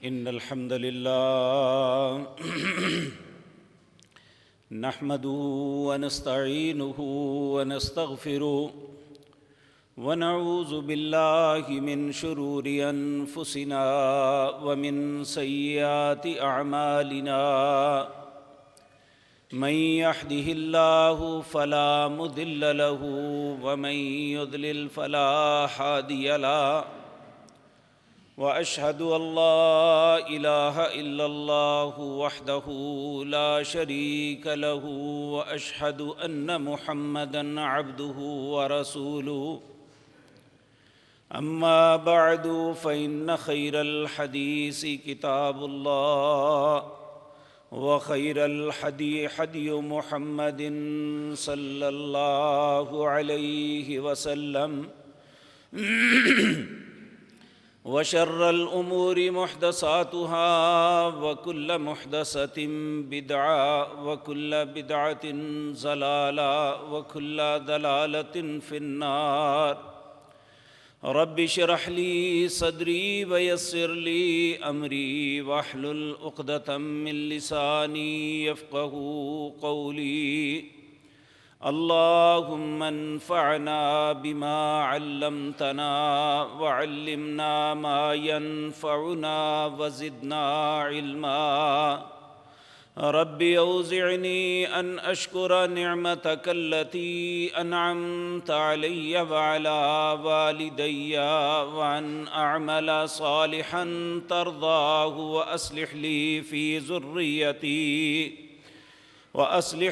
إن الحمد لله نحمده ونستعينه ونستغفره ونعوذ بالله من شرور أنفسنا ومن سيئات أعمالنا من يهده الله فلا مضل له ومن يضلل فلا هادي له وأشهد أن لا إله إلا الله وحده لا شريك له وأشهد أن محمدًا عبده ورسوله أما بعد فإن خير الحديث كتاب الله وخير الهدي هدي محمد صلى الله عليه وسلم وشر الأمور محدثاتها وكل محدثة بدعة وكل بدعة ضلالة وكل ضلالة في النار رب اشرح لي صدري ويسر لي أمري واحلل عقدة من لساني يفقهوا قولي اللهم انفعنا بما علمتنا وعلمنا ما ينفعنا وزدنا علما رب أوزعني أن أشكر نعمتك التي أنعمت علي وعلى والدي وأن أعمل صالحا ترضاه وأصلح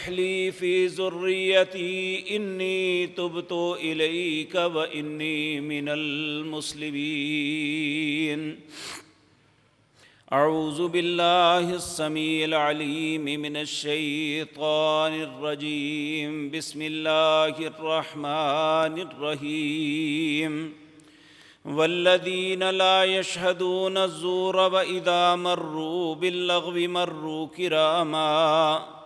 لي في ذريتي إني تبت إليك وإني من المسلمين أعوذ بالله السميع العليم من الشيطان الرجيم بسم الله الرحمن الرحيم والذين لا يشهدون الزور وإذا مروا باللغو مروا كراما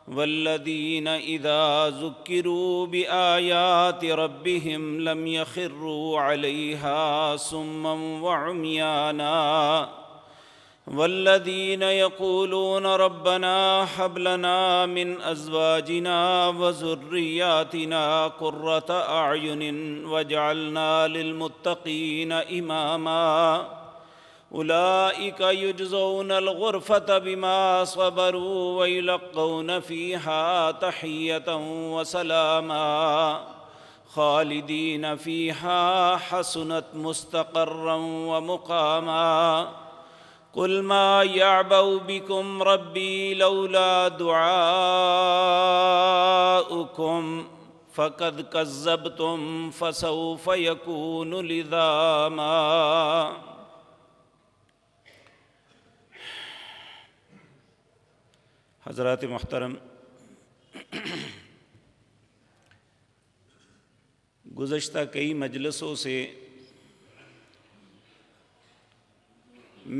والذين إذا ذكروا بآيات ربهم لم يخروا عليها صما وعميانا والذين يقولون ربنا هب لنا من أزواجنا وذرياتنا قرة أعين واجعلنا للمتقين إماما أولئك يجزون الغرفة بما صبروا ويلقون فيها تحية وسلاما خالدين فيها حسنت مستقرا ومقاما قل ما يعبأ بكم ربي لولا دعاؤكم فقد كذبتم فسوف يكون لزاما حضرات محترم، گزشتہ کئی مجلسوں سے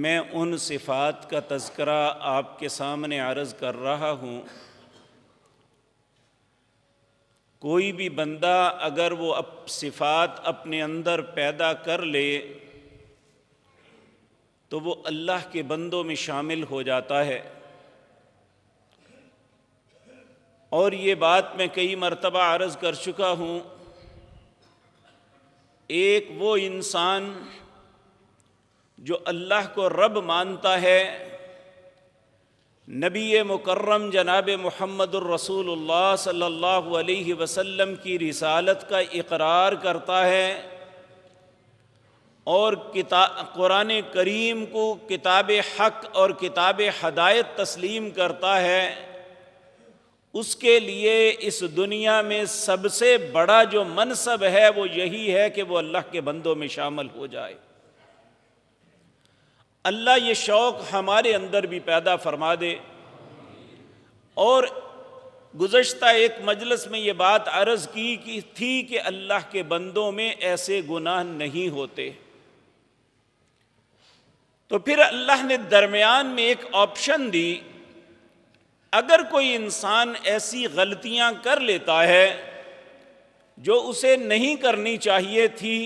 میں ان صفات کا تذکرہ آپ کے سامنے عرض کر رہا ہوں۔ کوئی بھی بندہ اگر وہ صفات اپنے اندر پیدا کر لے تو وہ اللہ کے بندوں میں شامل ہو جاتا ہے، اور یہ بات میں کئی مرتبہ عرض کر چکا ہوں۔ ایک وہ انسان جو اللہ کو رب مانتا ہے، نبی مکرم جناب محمد الرسول اللہ صلی اللہ علیہ وسلم کی رسالت کا اقرار کرتا ہے اور قرآن کریم کو کتاب حق اور کتاب ہدایت تسلیم کرتا ہے، اس کے لیے اس دنیا میں سب سے بڑا جو منصب ہے وہ یہی ہے کہ وہ اللہ کے بندوں میں شامل ہو جائے۔ اللہ یہ شوق ہمارے اندر بھی پیدا فرما دے۔ اور گزشتہ ایک مجلس میں یہ بات عرض کی تھی کہ اللہ کے بندوں میں ایسے گناہ نہیں ہوتے، تو پھر اللہ نے درمیان میں ایک آپشن دی۔ اگر کوئی انسان ایسی غلطیاں کر لیتا ہے جو اسے نہیں کرنی چاہیے تھی،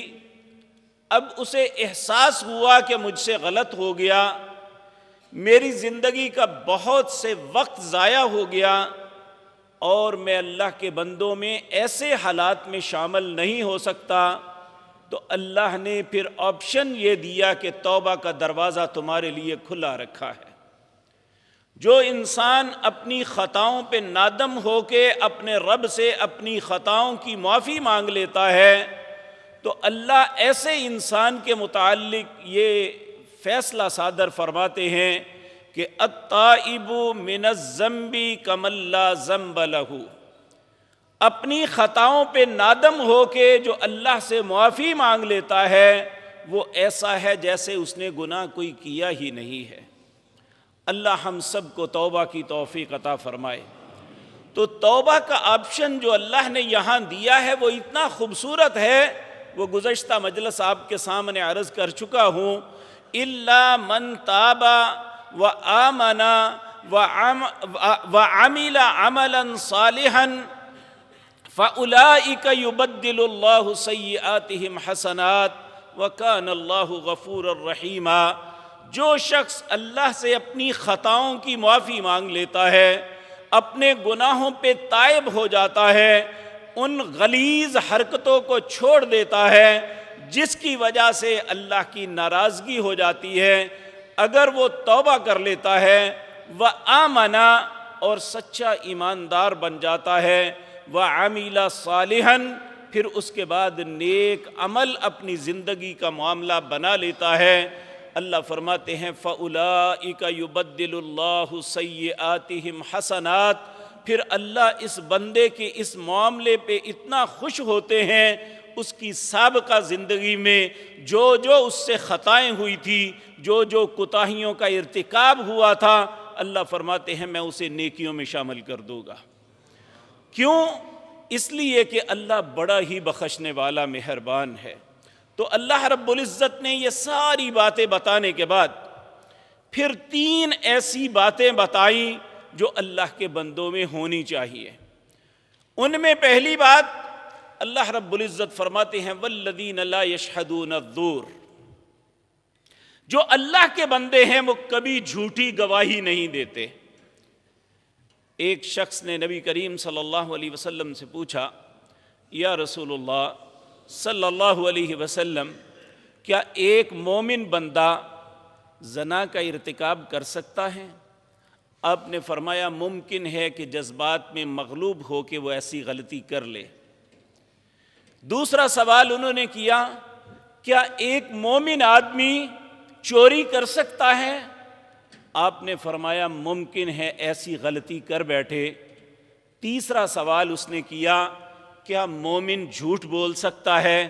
اب اسے احساس ہوا کہ مجھ سے غلط ہو گیا، میری زندگی کا بہت سے وقت ضائع ہو گیا اور میں اللہ کے بندوں میں ایسے حالات میں شامل نہیں ہو سکتا، تو اللہ نے پھر آپشن یہ دیا کہ توبہ کا دروازہ تمہارے لیے کھلا رکھا ہے۔ جو انسان اپنی خطاؤں پہ نادم ہو کے اپنے رب سے اپنی خطاؤں کی معافی مانگ لیتا ہے، تو اللہ ایسے انسان کے متعلق یہ فیصلہ صادر فرماتے ہیں کہ التائب من الذنب کمن لا ذنب لہ، اپنی خطاؤں پہ نادم ہو کے جو اللہ سے معافی مانگ لیتا ہے وہ ایسا ہے جیسے اس نے گناہ کوئی کیا ہی نہیں ہے۔ اللہ ہم سب کو توبہ کی توفیق عطا فرمائے۔ تو توبہ کا آپشن جو اللہ نے یہاں دیا ہے وہ اتنا خوبصورت ہے، وہ گزشتہ مجلس آپ کے سامنے عرض کر چکا ہوں، الا من تاب وآمن وعمل عملا صالحا فَأُولَئِكَ يُبَدِّلُ اللَّهُ سَيِّئَاتِهِمْ حَسَنَاتٍ وَكَانَ اللَّهُ غَفُورًا رَحِيمًا۔ جو شخص اللہ سے اپنی خطاؤں کی معافی مانگ لیتا ہے، اپنے گناہوں پہ تائب ہو جاتا ہے، ان غلیظ حرکتوں کو چھوڑ دیتا ہے جس کی وجہ سے اللہ کی ناراضگی ہو جاتی ہے، اگر وہ توبہ کر لیتا ہے وآمنا اور سچا ایماندار بن جاتا ہے، وعمل صالحا پھر اس کے بعد نیک عمل اپنی زندگی کا معاملہ بنا لیتا ہے، اللہ فرماتے ہیں فَأُولَئِكَ يُبَدِّلُ اللَّهُ سَيِّئَاتِهِمْ حَسَنَاتٍ، پھر اللہ اس بندے کے اس معاملے پہ اتنا خوش ہوتے ہیں، اس کی سابقہ زندگی میں جو جو اس سے خطائیں ہوئی تھی، جو جو کوتاہیوں کا ارتکاب ہوا تھا، اللہ فرماتے ہیں میں اسے نیکیوں میں شامل کر دوں گا۔ کیوں؟ اس لیے کہ اللہ بڑا ہی بخشنے والا مہربان ہے۔ تو اللہ رب العزت نے یہ ساری باتیں بتانے کے بعد پھر 3 ایسی باتیں بتائیں جو اللہ کے بندوں میں ہونی چاہیے۔ ان میں پہلی بات اللہ رب العزت فرماتے ہیں والذین لا یشہدون الزور، جو اللہ کے بندے ہیں وہ کبھی جھوٹی گواہی نہیں دیتے۔ ایک شخص نے نبی کریم صلی اللہ علیہ وسلم سے پوچھا، یا رسول اللہ صلی اللہ علیہ وسلم، کیا ایک مومن بندہ زنا کا ارتکاب کر سکتا ہے؟ آپ نے فرمایا ممکن ہے کہ جذبات میں مغلوب ہو کے وہ ایسی غلطی کر لے۔ دوسرا سوال انہوں نے کیا، کیا ایک مومن آدمی چوری کر سکتا ہے؟ آپ نے فرمایا ممکن ہے ایسی غلطی کر بیٹھے۔ تیسرا سوال اس نے کیا، کیا مومن جھوٹ بول سکتا ہے؟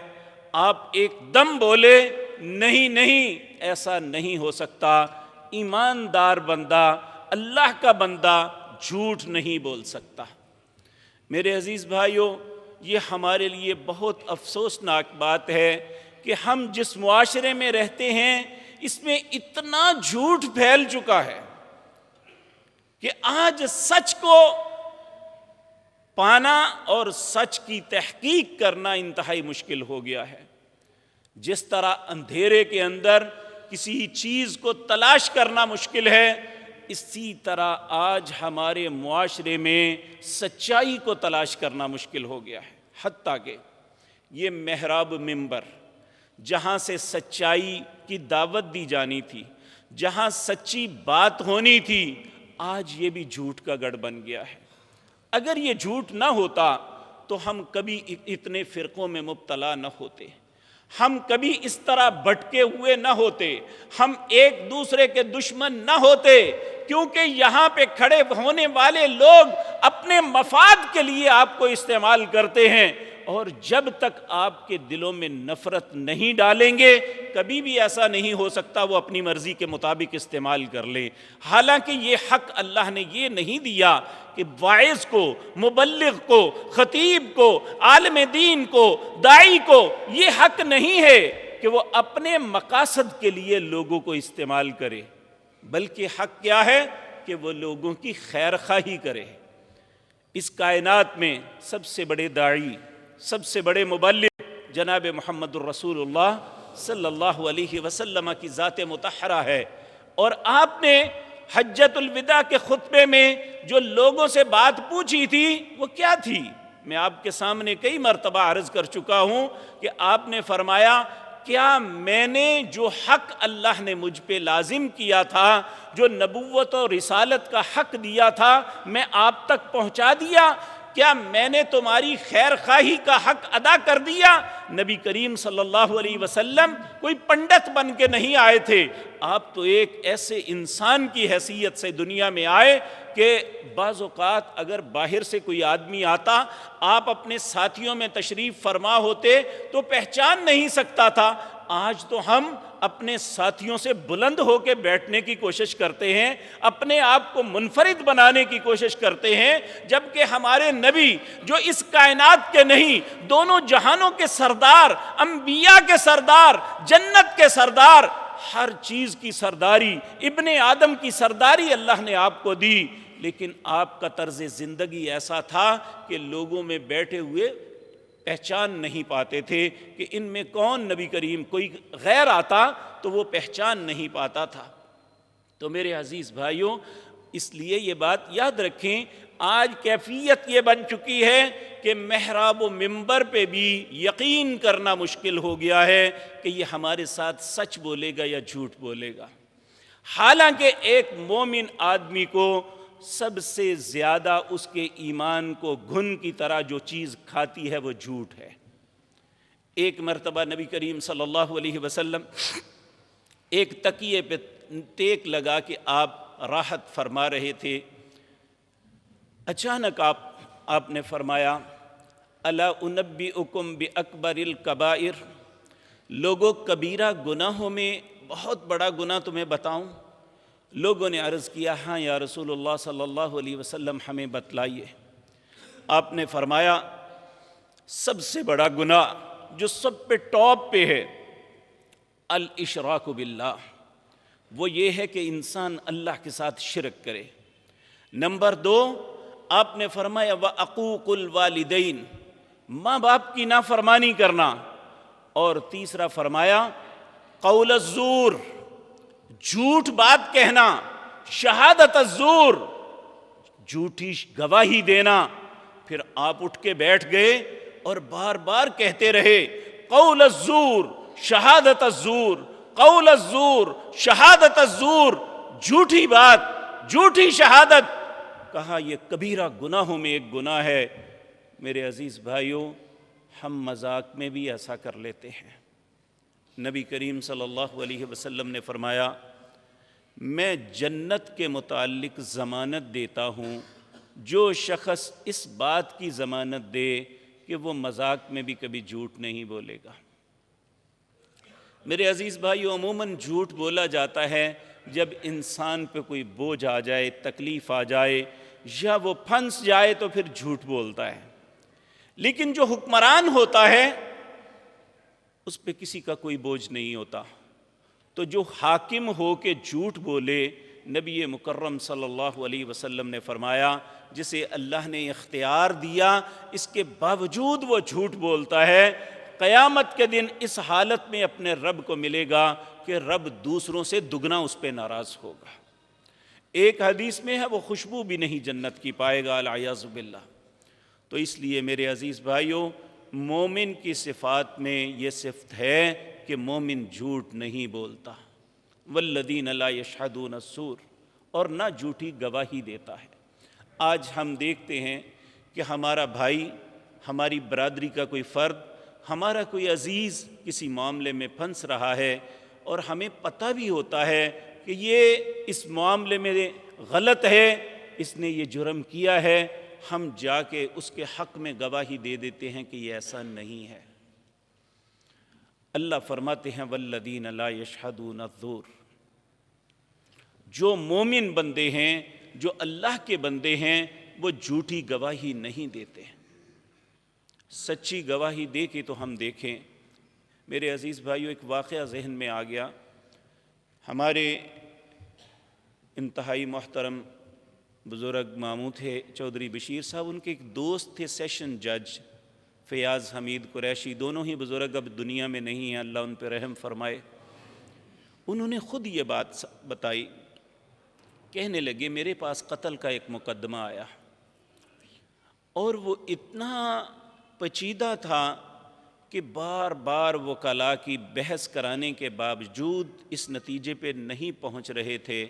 آپ ایک دم بولے نہیں نہیں، ایسا نہیں ہو سکتا، ایماندار بندہ، اللہ کا بندہ جھوٹ نہیں بول سکتا۔ میرے عزیز بھائیو، یہ ہمارے لیے بہت افسوسناک بات ہے کہ ہم جس معاشرے میں رہتے ہیں اس میں اتنا جھوٹ پھیل چکا ہے کہ آج سچ کو پانا اور سچ کی تحقیق کرنا انتہائی مشکل ہو گیا ہے۔ جس طرح اندھیرے کے اندر کسی چیز کو تلاش کرنا مشکل ہے، اسی طرح آج ہمارے معاشرے میں سچائی کو تلاش کرنا مشکل ہو گیا ہے۔ حتیٰ کہ یہ محراب منبر جہاں سے سچائی کی دعوت دی جانی تھی، جہاں سچی بات ہونی تھی، آج یہ بھی جھوٹ کا گڑھ بن گیا ہے۔ اگر یہ جھوٹ نہ ہوتا تو ہم کبھی اتنے فرقوں میں مبتلا نہ ہوتے، ہم کبھی اس طرح بھٹکے ہوئے نہ ہوتے، ہم ایک دوسرے کے دشمن نہ ہوتے، کیونکہ یہاں پہ کھڑے ہونے والے لوگ اپنے مفاد کے لیے آپ کو استعمال کرتے ہیں، اور جب تک آپ کے دلوں میں نفرت نہیں ڈالیں گے کبھی بھی ایسا نہیں ہو سکتا وہ اپنی مرضی کے مطابق استعمال کر لیں۔ حالانکہ یہ حق اللہ نے یہ نہیں دیا کہ واعظ کو، مبلغ کو، خطیب کو، عالم دین کو، داعی کو یہ حق نہیں ہے کہ وہ اپنے مقاصد کے لیے لوگوں کو استعمال کرے، بلکہ حق کیا ہے کہ وہ لوگوں کی خیر خواہی کرے۔ اس کائنات میں سب سے بڑے داعی، سب سے بڑے مبلغ جناب محمد الرسول اللہ صلی اللہ علیہ وسلم کی ذات مطہرہ ہے۔ اور آپ نے حجۃ الوداع کے خطبے میں جو لوگوں سے بات پوچھی تھی وہ کیا تھی؟ میں آپ کے سامنے کئی مرتبہ عرض کر چکا ہوں کہ آپ نے فرمایا کیا میں نے جو حق اللہ نے مجھ پہ لازم کیا تھا، جو نبوت اور رسالت کا حق دیا تھا، میں آپ تک پہنچا دیا؟ کیا میں نے تمہاری خیر خواہی کا حق ادا کر دیا؟ نبی کریم صلی اللہ علیہ وسلم کوئی پنڈت بن کے نہیں آئے تھے، آپ تو ایک ایسے انسان کی حیثیت سے دنیا میں آئے کہ بعض اوقات اگر باہر سے کوئی آدمی آتا، آپ اپنے ساتھیوں میں تشریف فرما ہوتے تو پہچان نہیں سکتا تھا۔ آج تو ہم اپنے ساتھیوں سے بلند ہو کے بیٹھنے کی کوشش کرتے ہیں، اپنے آپ کو منفرد بنانے کی کوشش کرتے ہیں، جبکہ ہمارے نبی جو اس کائنات کے نہیں، دونوں جہانوں کے سردار، انبیاء کے سردار، جنت کے سردار، ہر چیز کی سرداری، ابن آدم کی سرداری اللہ نے آپ کو دی، لیکن آپ کا طرز زندگی ایسا تھا کہ لوگوں میں بیٹھے ہوئے پہچان نہیں پاتے تھے کہ ان میں کون نبی کریم، کوئی غیر آتا تو وہ پہچان نہیں پاتا تھا۔ تو میرے عزیز بھائیوں، اس لیے یہ بات یاد رکھیں، آج کیفیت یہ بن چکی ہے کہ محراب و منبر پہ بھی یقین کرنا مشکل ہو گیا ہے کہ یہ ہمارے ساتھ سچ بولے گا یا جھوٹ بولے گا، حالانکہ ایک مومن آدمی کو سب سے زیادہ اس کے ایمان کو گھن کی طرح جو چیز کھاتی ہے وہ جھوٹ ہے۔ ایک مرتبہ نبی کریم صلی اللہ علیہ وسلم ایک تکیے پہ ٹیک لگا کہ آپ راحت فرما رہے تھے، اچانک آپ نے فرمایا الا انبئکم باکبر الکبائر، لوگوں کبیرہ گناہوں میں بہت بڑا گناہ تمہیں بتاؤں؟ لوگوں نے عرض کیا ہاں یا رسول اللہ صلی اللہ علیہ وسلم ہمیں بتلائیے۔ آپ نے فرمایا سب سے بڑا گناہ جو سب پہ ٹاپ پہ ہے، الاشراک باللہ، وہ یہ ہے کہ انسان اللہ کے ساتھ شرک کرے۔ نمبر 2، آپ نے فرمایا وعقوق الوالدین، ماں باپ کی نافرمانی کرنا، اور تیسرا فرمایا قول الزور، جھوٹ بات کہنا، شہادت الزور، جھوٹی گواہی دینا۔ پھر آپ اٹھ کے بیٹھ گئے اور بار بار کہتے رہے قول الزور، شہادت الزور، قول الزور، شہادت الزور، جھوٹی بات، جھوٹی شہادت۔ کہا یہ کبیرہ گناہوں میں ایک گناہ ہے۔ میرے عزیز بھائیوں، ہم مذاق میں بھی ایسا کر لیتے ہیں۔ نبی کریم صلی اللہ علیہ وسلم نے فرمایا میں جنت کے متعلق ضمانت دیتا ہوں، جو شخص اس بات کی ضمانت دے کہ وہ مذاق میں بھی کبھی جھوٹ نہیں بولے گا۔ میرے عزیز بھائیو، عموماً جھوٹ بولا جاتا ہے جب انسان پہ کوئی بوجھ آ جائے، تکلیف آ جائے، یا وہ پھنس جائے تو پھر جھوٹ بولتا ہے۔ لیکن جو حکمران ہوتا ہے اس پہ کسی کا کوئی بوجھ نہیں ہوتا، تو جو حاکم ہو کے جھوٹ بولے، نبی مکرم صلی اللہ علیہ وسلم نے فرمایا جسے اللہ نے اختیار دیا اس کے باوجود وہ جھوٹ بولتا ہے، قیامت کے دن اس حالت میں اپنے رب کو ملے گا کہ رب دوسروں سے دگنا اس پہ ناراض ہوگا۔ ایک حدیث میں ہے وہ خوشبو بھی نہیں جنت کی پائے گا، العیاذ باللہ۔ تو اس لیے میرے عزیز بھائیوں، مومن کی صفات میں یہ صفت ہے کہ مومن جھوٹ نہیں بولتا، والذین لا یشہدون الزور، اور نہ جھوٹی گواہی دیتا ہے۔ آج ہم دیکھتے ہیں کہ ہمارا بھائی، ہماری برادری کا کوئی فرد، ہمارا کوئی عزیز کسی معاملے میں پھنس رہا ہے، اور ہمیں پتہ بھی ہوتا ہے کہ یہ اس معاملے میں غلط ہے، اس نے یہ جرم کیا ہے، ہم جا کے اس کے حق میں گواہی دے دیتے ہیں کہ یہ ایسا نہیں ہے۔ اللہ فرماتے ہیں والذین لا یشہدون الزور، جو مومن بندے ہیں، جو اللہ کے بندے ہیں، وہ جھوٹی گواہی نہیں دیتے۔ سچی گواہی دے کے تو ہم دیکھیں۔ میرے عزیز بھائیو، ایک واقعہ ذہن میں آ گیا۔ ہمارے انتہائی محترم بزرگ ماموں تھے چودھری بشیر صاحب، ان کے ایک دوست تھے سیشن جج فیاض حمید قریشی، دونوں ہی بزرگ اب دنیا میں نہیں ہیں، اللہ ان پہ رحم فرمائے۔ انہوں نے خود یہ بات بتائی. کہنے لگے میرے پاس قتل کا ایک مقدمہ آیا اور وہ اتنا پیچیدہ تھا کہ بار بار وکلاء کی بحث کرانے کے باوجود اس نتیجے پہ نہیں پہنچ رہے تھے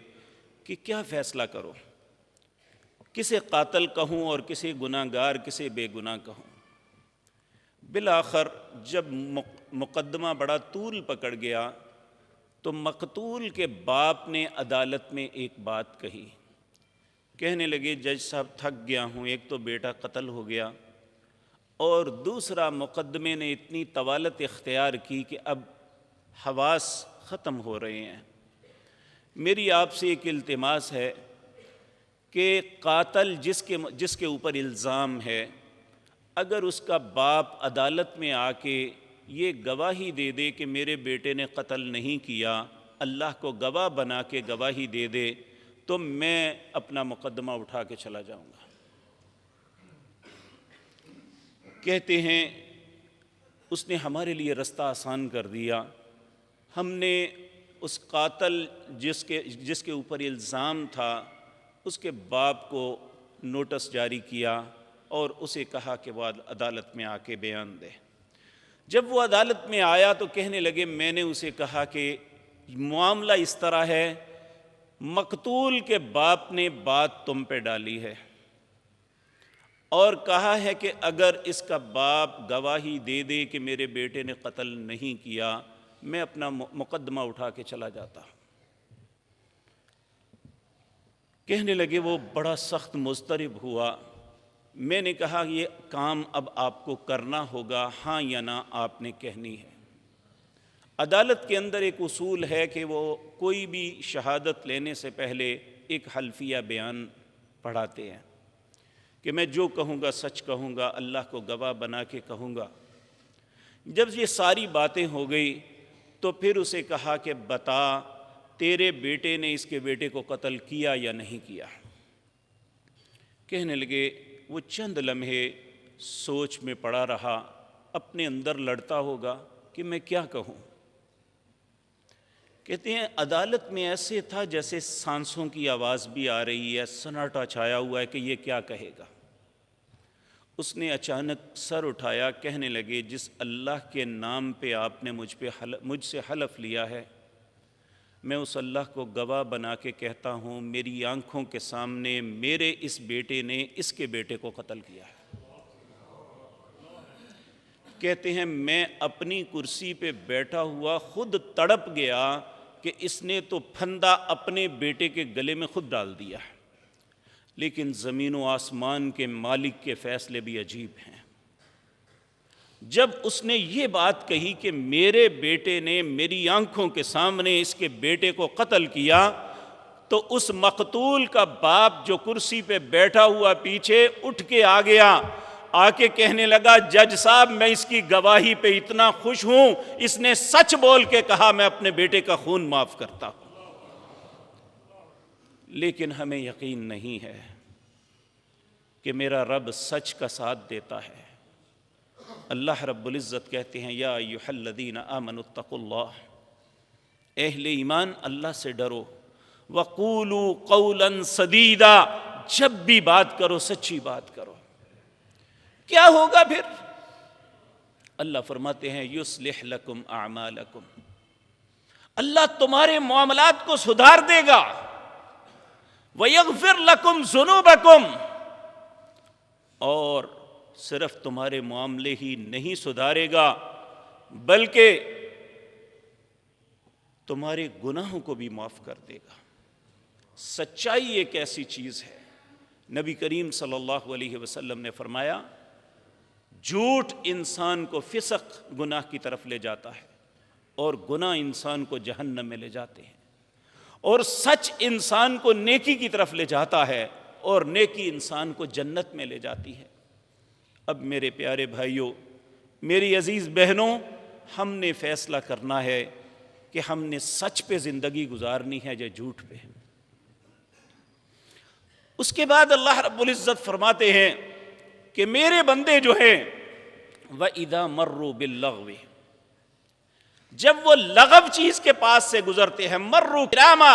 کہ کیا فیصلہ کرو، کسے قاتل کہوں اور کسے گناہ گار، کسے بے گناہ کہوں. بالآخر جب مقدمہ بڑا طول پکڑ گیا تو مقتول کے باپ نے عدالت میں ایک بات کہی. کہنے لگے جج صاحب تھک گیا ہوں، ایک تو بیٹا قتل ہو گیا اور دوسرا مقدمے نے اتنی طوالت اختیار کی کہ اب حواس ختم ہو رہے ہیں. میری آپ سے ایک التماس ہے کہ قاتل جس کے اوپر الزام ہے، اگر اس کا باپ عدالت میں آ کے یہ گواہی دے دے کہ میرے بیٹے نے قتل نہیں کیا، اللہ کو گواہ بنا کے گواہی دے دے، تو میں اپنا مقدمہ اٹھا کے چلا جاؤں گا. کہتے ہیں اس نے ہمارے لیے رستہ آسان کر دیا. ہم نے اس قاتل جس کے اوپر الزام تھا اس کے باپ کو نوٹس جاری کیا اور اسے کہا کہ وہ عدالت میں آ کے بیان دے. جب وہ عدالت میں آیا تو کہنے لگے میں نے اسے کہا کہ معاملہ اس طرح ہے، مقتول کے باپ نے بات تم پہ ڈالی ہے اور کہا ہے کہ اگر اس کا باپ گواہی دے دے کہ میرے بیٹے نے قتل نہیں کیا، میں اپنا مقدمہ اٹھا کے چلا جاتا. کہنے لگے وہ بڑا سخت مضطرب ہوا. میں نے کہا یہ کام اب آپ کو کرنا ہوگا، ہاں یا نہ آپ نے کہنی ہے. عدالت کے اندر ایک اصول ہے کہ وہ کوئی بھی شہادت لینے سے پہلے ایک حلفیہ بیان پڑھاتے ہیں کہ میں جو کہوں گا سچ کہوں گا، اللہ کو گواہ بنا کے کہوں گا. جب یہ ساری باتیں ہو گئی تو پھر اسے کہا کہ بتا تیرے بیٹے نے اس کے بیٹے کو قتل کیا یا نہیں کیا. کہنے لگے وہ چند لمحے سوچ میں پڑا رہا، اپنے اندر لڑتا ہوگا کہ میں کیا کہوں. کہتے ہیں عدالت میں ایسے تھا جیسے سانسوں کی آواز بھی آ رہی ہے، سناٹا چھایا ہوا ہے کہ یہ کیا کہے گا. اس نے اچانک سر اٹھایا، کہنے لگے جس اللہ کے نام پہ آپ نے مجھ سے حلف لیا ہے، میں اس اللہ کو گواہ بنا کے کہتا ہوں میری آنکھوں کے سامنے میرے اس بیٹے نے اس کے بیٹے کو قتل کیا ہے. کہتے ہیں میں اپنی کرسی پہ بیٹھا ہوا خود تڑپ گیا کہ اس نے تو پھندا اپنے بیٹے کے گلے میں خود ڈال دیا. لیکن زمین و آسمان کے مالک کے فیصلے بھی عجیب ہیں. جب اس نے یہ بات کہی کہ میرے بیٹے نے میری آنکھوں کے سامنے اس کے بیٹے کو قتل کیا، تو اس مقتول کا باپ جو کرسی پہ بیٹھا ہوا پیچھے اٹھ کے آ گیا، آ کے کہنے لگا جج صاحب میں اس کی گواہی پہ اتنا خوش ہوں، اس نے سچ بول کے کہا میں اپنے بیٹے کا خون معاف کرتا ہوں. لیکن ہمیں یقین نہیں ہے کہ میرا رب سچ کا ساتھ دیتا ہے. اللہ رب العزت کہتے ہیں یا ایھا الذین آمنوا اتقوا اللہ، اہل ایمان اللہ سے ڈرو. وقولوا قولا سدیدا، جب بھی بات کرو سچی بات کرو. کیا ہوگا پھر؟ اللہ فرماتے ہیں یصلح لکم اعمالکم، اللہ تمہارے معاملات کو سدھار دے گا. ویغفر لکم ذنوبکم، اور صرف تمہارے معاملے ہی نہیں سدھارے گا بلکہ تمہارے گناہوں کو بھی معاف کر دے گا. سچائی ایک ایسی چیز ہے، نبی کریم صلی اللہ علیہ وسلم نے فرمایا جھوٹ انسان کو فسق گناہ کی طرف لے جاتا ہے اور گناہ انسان کو جہنم میں لے جاتے ہیں، اور سچ انسان کو نیکی کی طرف لے جاتا ہے اور نیکی انسان کو جنت میں لے جاتی ہے. اب میرے پیارے بھائیوں، میری عزیز بہنوں، ہم نے فیصلہ کرنا ہے کہ ہم نے سچ پہ زندگی گزارنی ہے یا جھوٹ پہ. اس کے بعد اللہ رب العزت فرماتے ہیں کہ میرے بندے جو ہیں وَإِذَا مَرُّوا بِاللَّغْوِ، جب وہ لغو چیز کے پاس سے گزرتے ہیں، مروا کراما،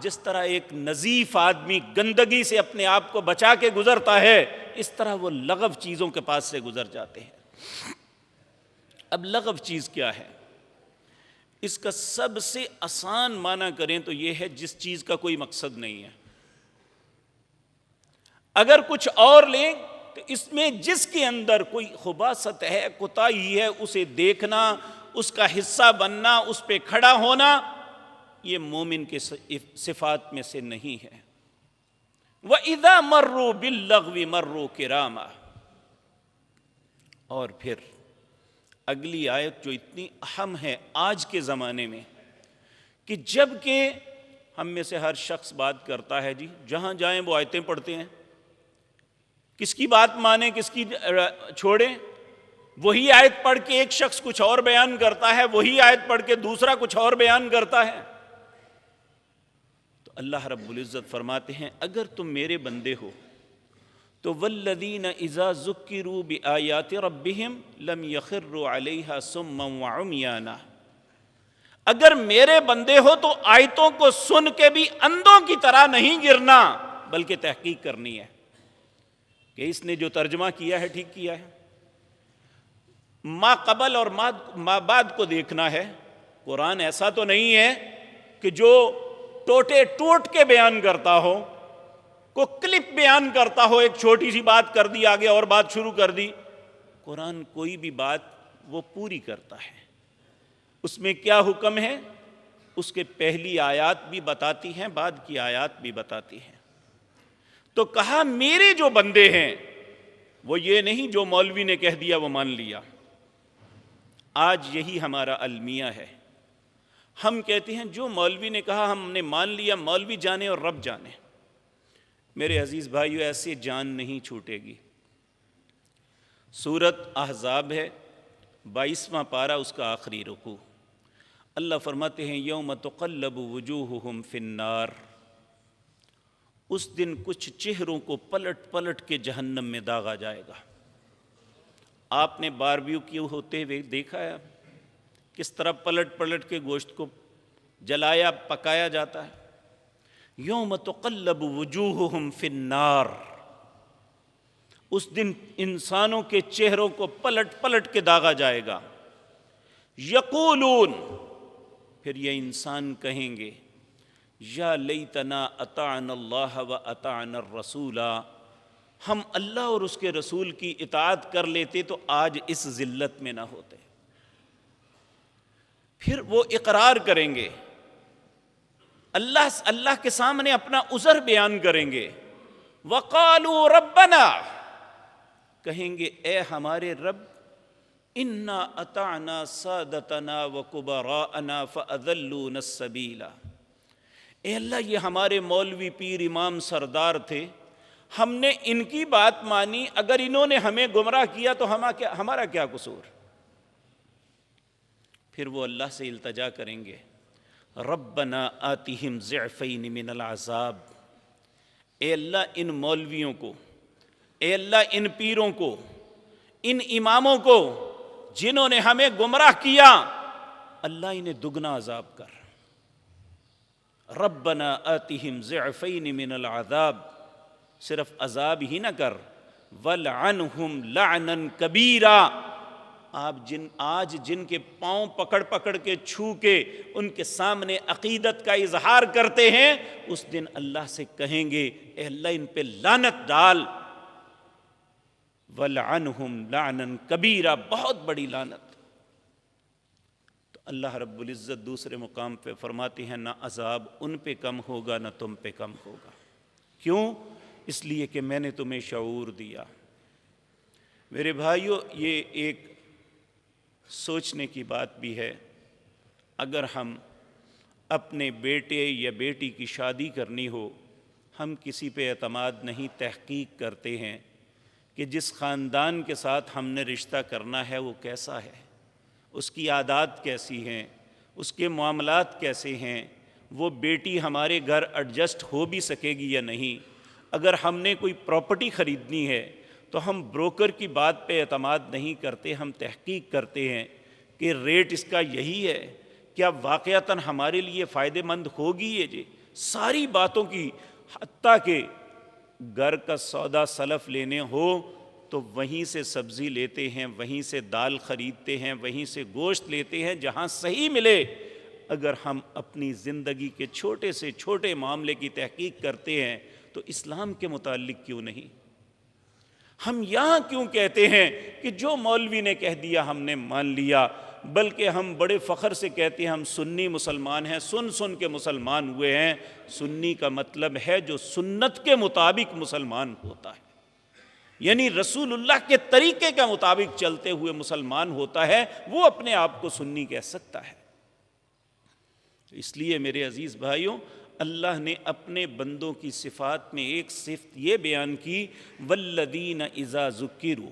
جس طرح ایک نظیف آدمی گندگی سے اپنے آپ کو بچا کے گزرتا ہے، اس طرح وہ لغو چیزوں کے پاس سے گزر جاتے ہیں۔ اب لغو چیز کیا ہے؟ اس کا سب سے آسان معنی کریں تو یہ ہے جس چیز کا کوئی مقصد نہیں ہے۔ اگر کچھ اور لیں تو اس میں جس کے اندر کوئی خباثت ہے، کوتاہی ہے، اسے دیکھنا، اس کا حصہ بننا، اس پہ کھڑا ہونا، یہ مومن کے صفات میں سے نہیں ہے۔ وَإِذَا مَرُّوا بِاللَّغْوِ مَرُّوا كِرَامًا۔ اور پھر اگلی آیت جو اتنی اہم ہے آج کے زمانے میں، کہ جب کہ ہم میں سے ہر شخص بات کرتا ہے، جی جہاں جائیں وہ آیتیں پڑھتے ہیں، کس کی بات مانیں کس کی چھوڑیں، وہی آیت پڑھ کے ایک شخص کچھ اور بیان کرتا ہے، وہی آیت پڑھ کے دوسرا کچھ اور بیان کرتا ہے۔ تو اللہ رب العزت فرماتے ہیں اگر تم میرے بندے ہو تو والذین اذا ذکروا بآیات ربہم لم یخروا علیہا صما وعمیانا، اگر میرے بندے ہو تو آیتوں کو سن کے بھی اندھوں کی طرح نہیں گرنا، بلکہ تحقیق کرنی ہے کہ اس نے جو ترجمہ کیا ہے ٹھیک کیا ہے، ما قبل اور ما بعد کو دیکھنا ہے۔ قرآن ایسا تو نہیں ہے کہ جو ٹوٹے ٹوٹ کے بیان کرتا ہو، کو کلپ بیان کرتا ہو، ایک چھوٹی سی بات کر دی آگے اور بات شروع کر دی۔ قرآن کوئی بھی بات وہ پوری کرتا ہے، اس میں کیا حکم ہے اس کے پہلی آیات بھی بتاتی ہیں، بعد کی آیات بھی بتاتی ہیں۔ تو کہا میرے جو بندے ہیں وہ یہ نہیں جو مولوی نے کہہ دیا وہ مان لیا۔ آج یہی ہمارا المیہ ہے، ہم کہتے ہیں جو مولوی نے کہا ہم نے مان لیا، مولوی جانے اور رب جانے۔ میرے عزیز بھائیو ایسے جان نہیں چھوٹے گی۔ سورۃ احزاب ہے، 22واں پارہ، اس کا آخری رکوع، اللہ فرماتے ہیں یوم تقلب وجوہہم فی النار، اس دن کچھ چہروں کو پلٹ پلٹ کے جہنم میں داغا جائے گا۔ آپ نے باربیکیو ہوتے ہوئے دیکھا ہے کس طرح پلٹ پلٹ کے گوشت کو جلایا پکایا جاتا ہے۔ یوم تقلب وجوہہم فی النار، اس دن انسانوں کے چہروں کو پلٹ پلٹ کے داغا جائے گا۔ یقولون، پھر یہ انسان کہیں گے یا لیتنا اطعنا اللہ و اطعنا الرسول، ہم اللہ اور اس کے رسول کی اطاعت کر لیتے تو آج اس ذلت میں نہ ہوتے۔ پھر وہ اقرار کریں گے، اللہ کے سامنے اپنا عذر بیان کریں گے۔ وقالوا ربنا، کہیں گے اے ہمارے رب، انا اطعنا سادتنا وکبراءنا فاضلونا السبیل، اے اللہ یہ ہمارے مولوی پیر امام سردار تھے، ہم نے ان کی بات مانی، اگر انہوں نے ہمیں گمراہ کیا تو ہمارا کیا قصور؟ پھر وہ اللہ سے التجا کریں گے، ربنا آتہم ضعفین من العذاب، اے اللہ ان مولویوں کو، اے اللہ ان پیروں کو، ان اماموں کو جنہوں نے ہمیں گمراہ کیا، اللہ انہیں دگنا عذاب کر۔ ربنا آتہم ضعفین من العذاب، صرف عذاب ہی نہ کر، وَلْعَنْهُمْ لَعْنًا كَبِيرًا، آپ آج جن کے پاؤں پکڑ پکڑ کے چھو کے ان کے سامنے عقیدت کا اظہار کرتے ہیں، اس دن اللہ سے کہیں گے اے اللہ ان پہ لعنت ڈال، وَلْعَنْهُمْ لَعْنًا كَبِيرًا، بہت بڑی لعنت۔ تو اللہ رب العزت دوسرے مقام پہ فرماتے ہیں نہ عذاب ان پہ کم ہوگا نہ تم پہ کم ہوگا۔ کیوں؟ اس لیے کہ میں نے تمہیں شعور دیا۔ میرے بھائیو یہ ایک سوچنے کی بات بھی ہے، اگر ہم اپنے بیٹے یا بیٹی کی شادی کرنی ہو، ہم کسی پہ اعتماد نہیں، تحقیق کرتے ہیں کہ جس خاندان کے ساتھ ہم نے رشتہ کرنا ہے وہ کیسا ہے، اس کی عادات کیسی ہیں، اس کے معاملات کیسے ہیں، وہ بیٹی ہمارے گھر ایڈجسٹ ہو بھی سکے گی یا نہیں۔ اگر ہم نے کوئی پراپرٹی خریدنی ہے تو ہم بروکر کی بات پہ اعتماد نہیں کرتے، ہم تحقیق کرتے ہیں کہ ریٹ اس کا یہی ہے، کیا واقعتاً ہمارے لیے فائدہ مند ہوگی یہ جی؟ ساری باتوں کی، حتیٰ کہ گھر کا سودا سلف لینے ہو تو وہیں سے سبزی لیتے ہیں، وہیں سے دال خریدتے ہیں، وہیں سے گوشت لیتے ہیں جہاں صحیح ملے۔ اگر ہم اپنی زندگی کے چھوٹے سے چھوٹے معاملے کی تحقیق کرتے ہیں تو اسلام کے متعلق کیوں نہیں؟ ہم یہاں کیوں کہتے ہیں کہ جو مولوی نے کہہ دیا ہم نے مان لیا، بلکہ ہم بڑے فخر سے کہتے ہیں ہم سنی مسلمان ہیں، سن کے مسلمان ہوئے ہیں۔ سنی کا مطلب ہے جو سنت کے مطابق مسلمان ہوتا ہے، یعنی رسول اللہ کے طریقے کے مطابق چلتے ہوئے مسلمان ہوتا ہے، وہ اپنے آپ کو سنی کہہ سکتا ہے۔ اس لیے میرے عزیز بھائیوں، اللہ نے اپنے بندوں کی صفات میں ایک صفت یہ بیان کی، والذین اذا ذکروا،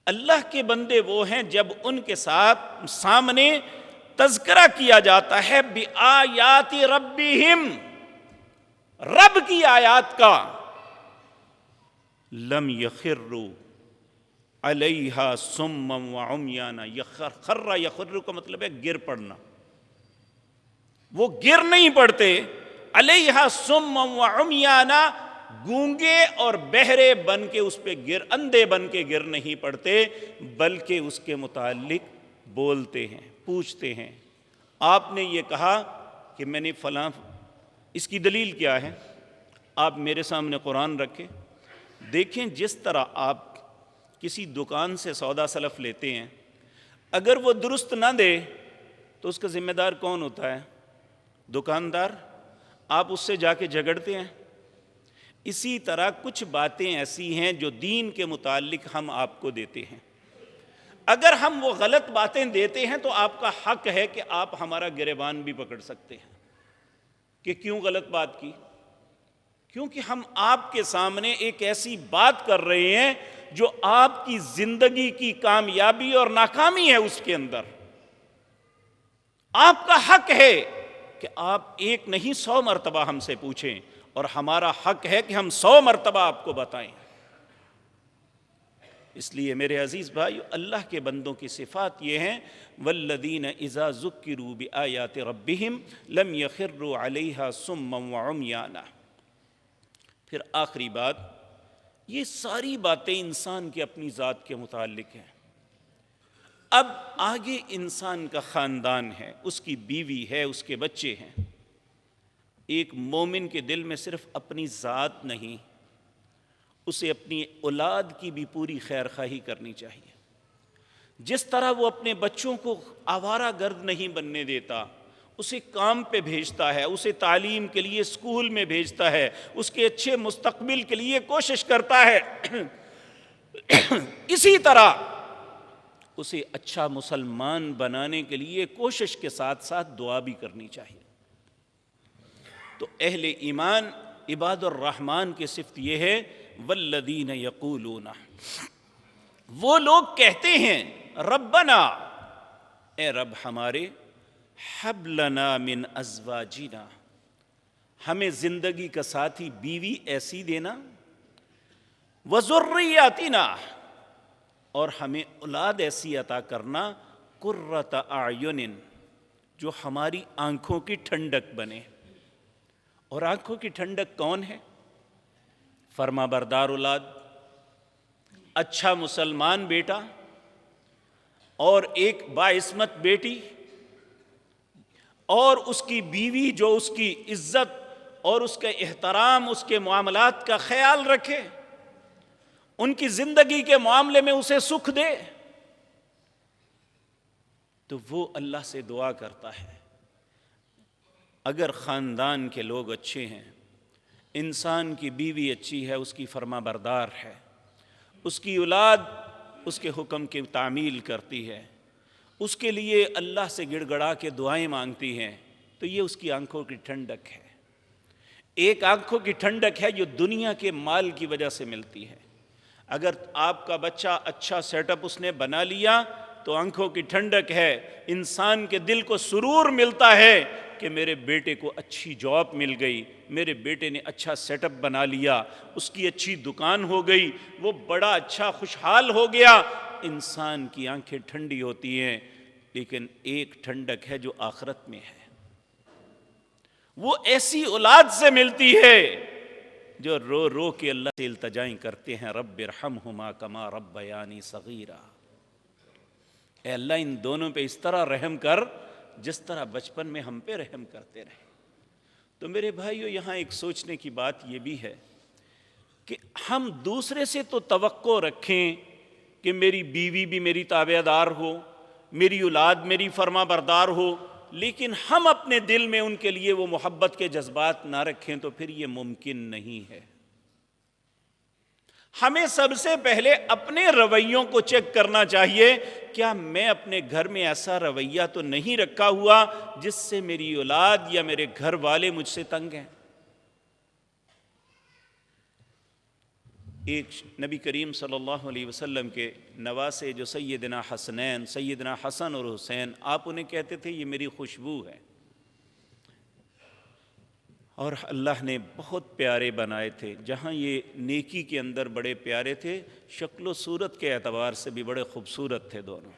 اللہ کے بندے وہ ہیں جب ان کے سامنے تذکرہ کیا جاتا ہے بآیات ربہم، رب کی آیات کا، لم یخروا علیہا صما وعمیانا، خر یخر کا مطلب ہے گر پڑنا، وہ گر نہیں پڑتے، علیہا صما وعمیانا، گونگے اور بہرے بن کے اس پہ اندھے بن کے گر نہیں پڑتے، بلکہ اس کے متعلق بولتے ہیں، پوچھتے ہیں۔ آپ نے یہ کہا کہ میں نے فلاں، اس کی دلیل کیا ہے؟ آپ میرے سامنے قرآن رکھیں، دیکھیں جس طرح آپ کسی دکان سے سودا سلف لیتے ہیں، اگر وہ درست نہ دے تو اس کا ذمہ دار کون ہوتا ہے؟ دکاندار۔ آپ اس سے جا کے جھگڑتے ہیں۔ اسی طرح کچھ باتیں ایسی ہیں جو دین کے متعلق ہم آپ کو دیتے ہیں، اگر ہم وہ غلط باتیں دیتے ہیں تو آپ کا حق ہے کہ آپ ہمارا گریبان بھی پکڑ سکتے ہیں کہ کیوں غلط بات کی، کیونکہ ہم آپ کے سامنے ایک ایسی بات کر رہے ہیں جو آپ کی زندگی کی کامیابی اور ناکامی ہے، اس کے اندر آپ کا حق ہے کہ آپ ایک نہیں 100 مرتبہ ہم سے پوچھیں، اور ہمارا حق ہے کہ ہم 100 مرتبہ آپ کو بتائیں۔ اس لیے میرے عزیز بھائیو، اللہ کے بندوں کی صفات یہ ہیں، والذین اذا ذکروا بآیات ربہم لم یخروا علیہا صما وعمیانا۔ پھر آخری بات، یہ ساری باتیں انسان کے اپنی ذات کے متعلق ہیں۔ اب آگے انسان کا خاندان ہے، اس کی بیوی ہے، اس کے بچے ہیں۔ ایک مومن کے دل میں صرف اپنی ذات نہیں، اسے اپنی اولاد کی بھی پوری خیر خواہی کرنی چاہیے۔ جس طرح وہ اپنے بچوں کو آوارہ گرد نہیں بننے دیتا، اسے کام پہ بھیجتا ہے، اسے تعلیم کے لیے اسکول میں بھیجتا ہے، اس کے اچھے مستقبل کے لیے کوشش کرتا ہے، اسی طرح اسے اچھا مسلمان بنانے کے لیے کوشش کے ساتھ ساتھ دعا بھی کرنی چاہیے۔ تو اہل ایمان عباد الرحمن کی صفت یہ ہے، والذین یقولون، وہ لوگ کہتے ہیں، ربنا، اے رب ہمارے، حب لنا من ازواجنا، ہمیں زندگی کا ساتھی بیوی ایسی دینا، وذریاتنا، اور ہمیں اولاد ایسی عطا کرنا، قرۃ اعین، جو ہماری آنکھوں کی ٹھنڈک بنے۔ اور آنکھوں کی ٹھنڈک کون ہے؟ فرما بردار اولاد، اچھا مسلمان بیٹا اور ایک باعصمت بیٹی، اور اس کی بیوی جو اس کی عزت اور اس کے احترام، اس کے معاملات کا خیال رکھے، ان کی زندگی کے معاملے میں اسے سکھ دے، تو وہ اللہ سے دعا کرتا ہے۔ اگر خاندان کے لوگ اچھے ہیں، انسان کی بیوی اچھی ہے، اس کی فرما بردار ہے، اس کی اولاد اس کے حکم کی تعمیل کرتی ہے، اس کے لیے اللہ سے گڑ گڑا کے دعائیں مانگتی ہیں، تو یہ اس کی آنکھوں کی ٹھنڈک ہے۔ ایک آنکھوں کی ٹھنڈک ہے جو دنیا کے مال کی وجہ سے ملتی ہے۔ اگر آپ کا بچہ اچھا سیٹ اپ اس نے بنا لیا تو آنکھوں کی ٹھنڈک ہے، انسان کے دل کو سرور ملتا ہے کہ میرے بیٹے کو اچھی جاب مل گئی، میرے بیٹے نے اچھا سیٹ اپ بنا لیا، اس کی اچھی دکان ہو گئی، وہ بڑا اچھا خوشحال ہو گیا، انسان کی آنکھیں ٹھنڈی ہوتی ہیں، لیکن ایک ٹھنڈک ہے جو آخرت میں ہے، وہ ایسی اولاد سے ملتی ہے جو رو رو کے اللہ سے التجائیں کرتے ہیں، رب ارحمہما کما ربیانی صغیرا، اے اللہ ان دونوں پہ اس طرح رحم کر جس طرح بچپن میں ہم پہ رحم کرتے رہے۔ تو میرے بھائیو، یہاں ایک سوچنے کی بات یہ بھی ہے کہ ہم دوسرے سے تو توقع رکھیں کہ میری بیوی بھی میری تابع دار ہو، میری اولاد میری فرما بردار ہو، لیکن ہم اپنے دل میں ان کے لیے وہ محبت کے جذبات نہ رکھیں تو پھر یہ ممکن نہیں ہے۔ ہمیں سب سے پہلے اپنے رویوں کو چیک کرنا چاہیے، کیا میں اپنے گھر میں ایسا رویہ تو نہیں رکھا ہوا جس سے میری اولاد یا میرے گھر والے مجھ سے تنگ ہیں۔ ایک نبی کریم صلی اللہ علیہ وسلم کے نواسے جو سیدنا حسنین، سیدنا حسن اور حسین، آپ انہیں کہتے تھے یہ میری خوشبو ہے، اور اللہ نے بہت پیارے بنائے تھے، جہاں یہ نیکی کے اندر بڑے پیارے تھے، شکل و صورت کے اعتبار سے بھی بڑے خوبصورت تھے دونوں۔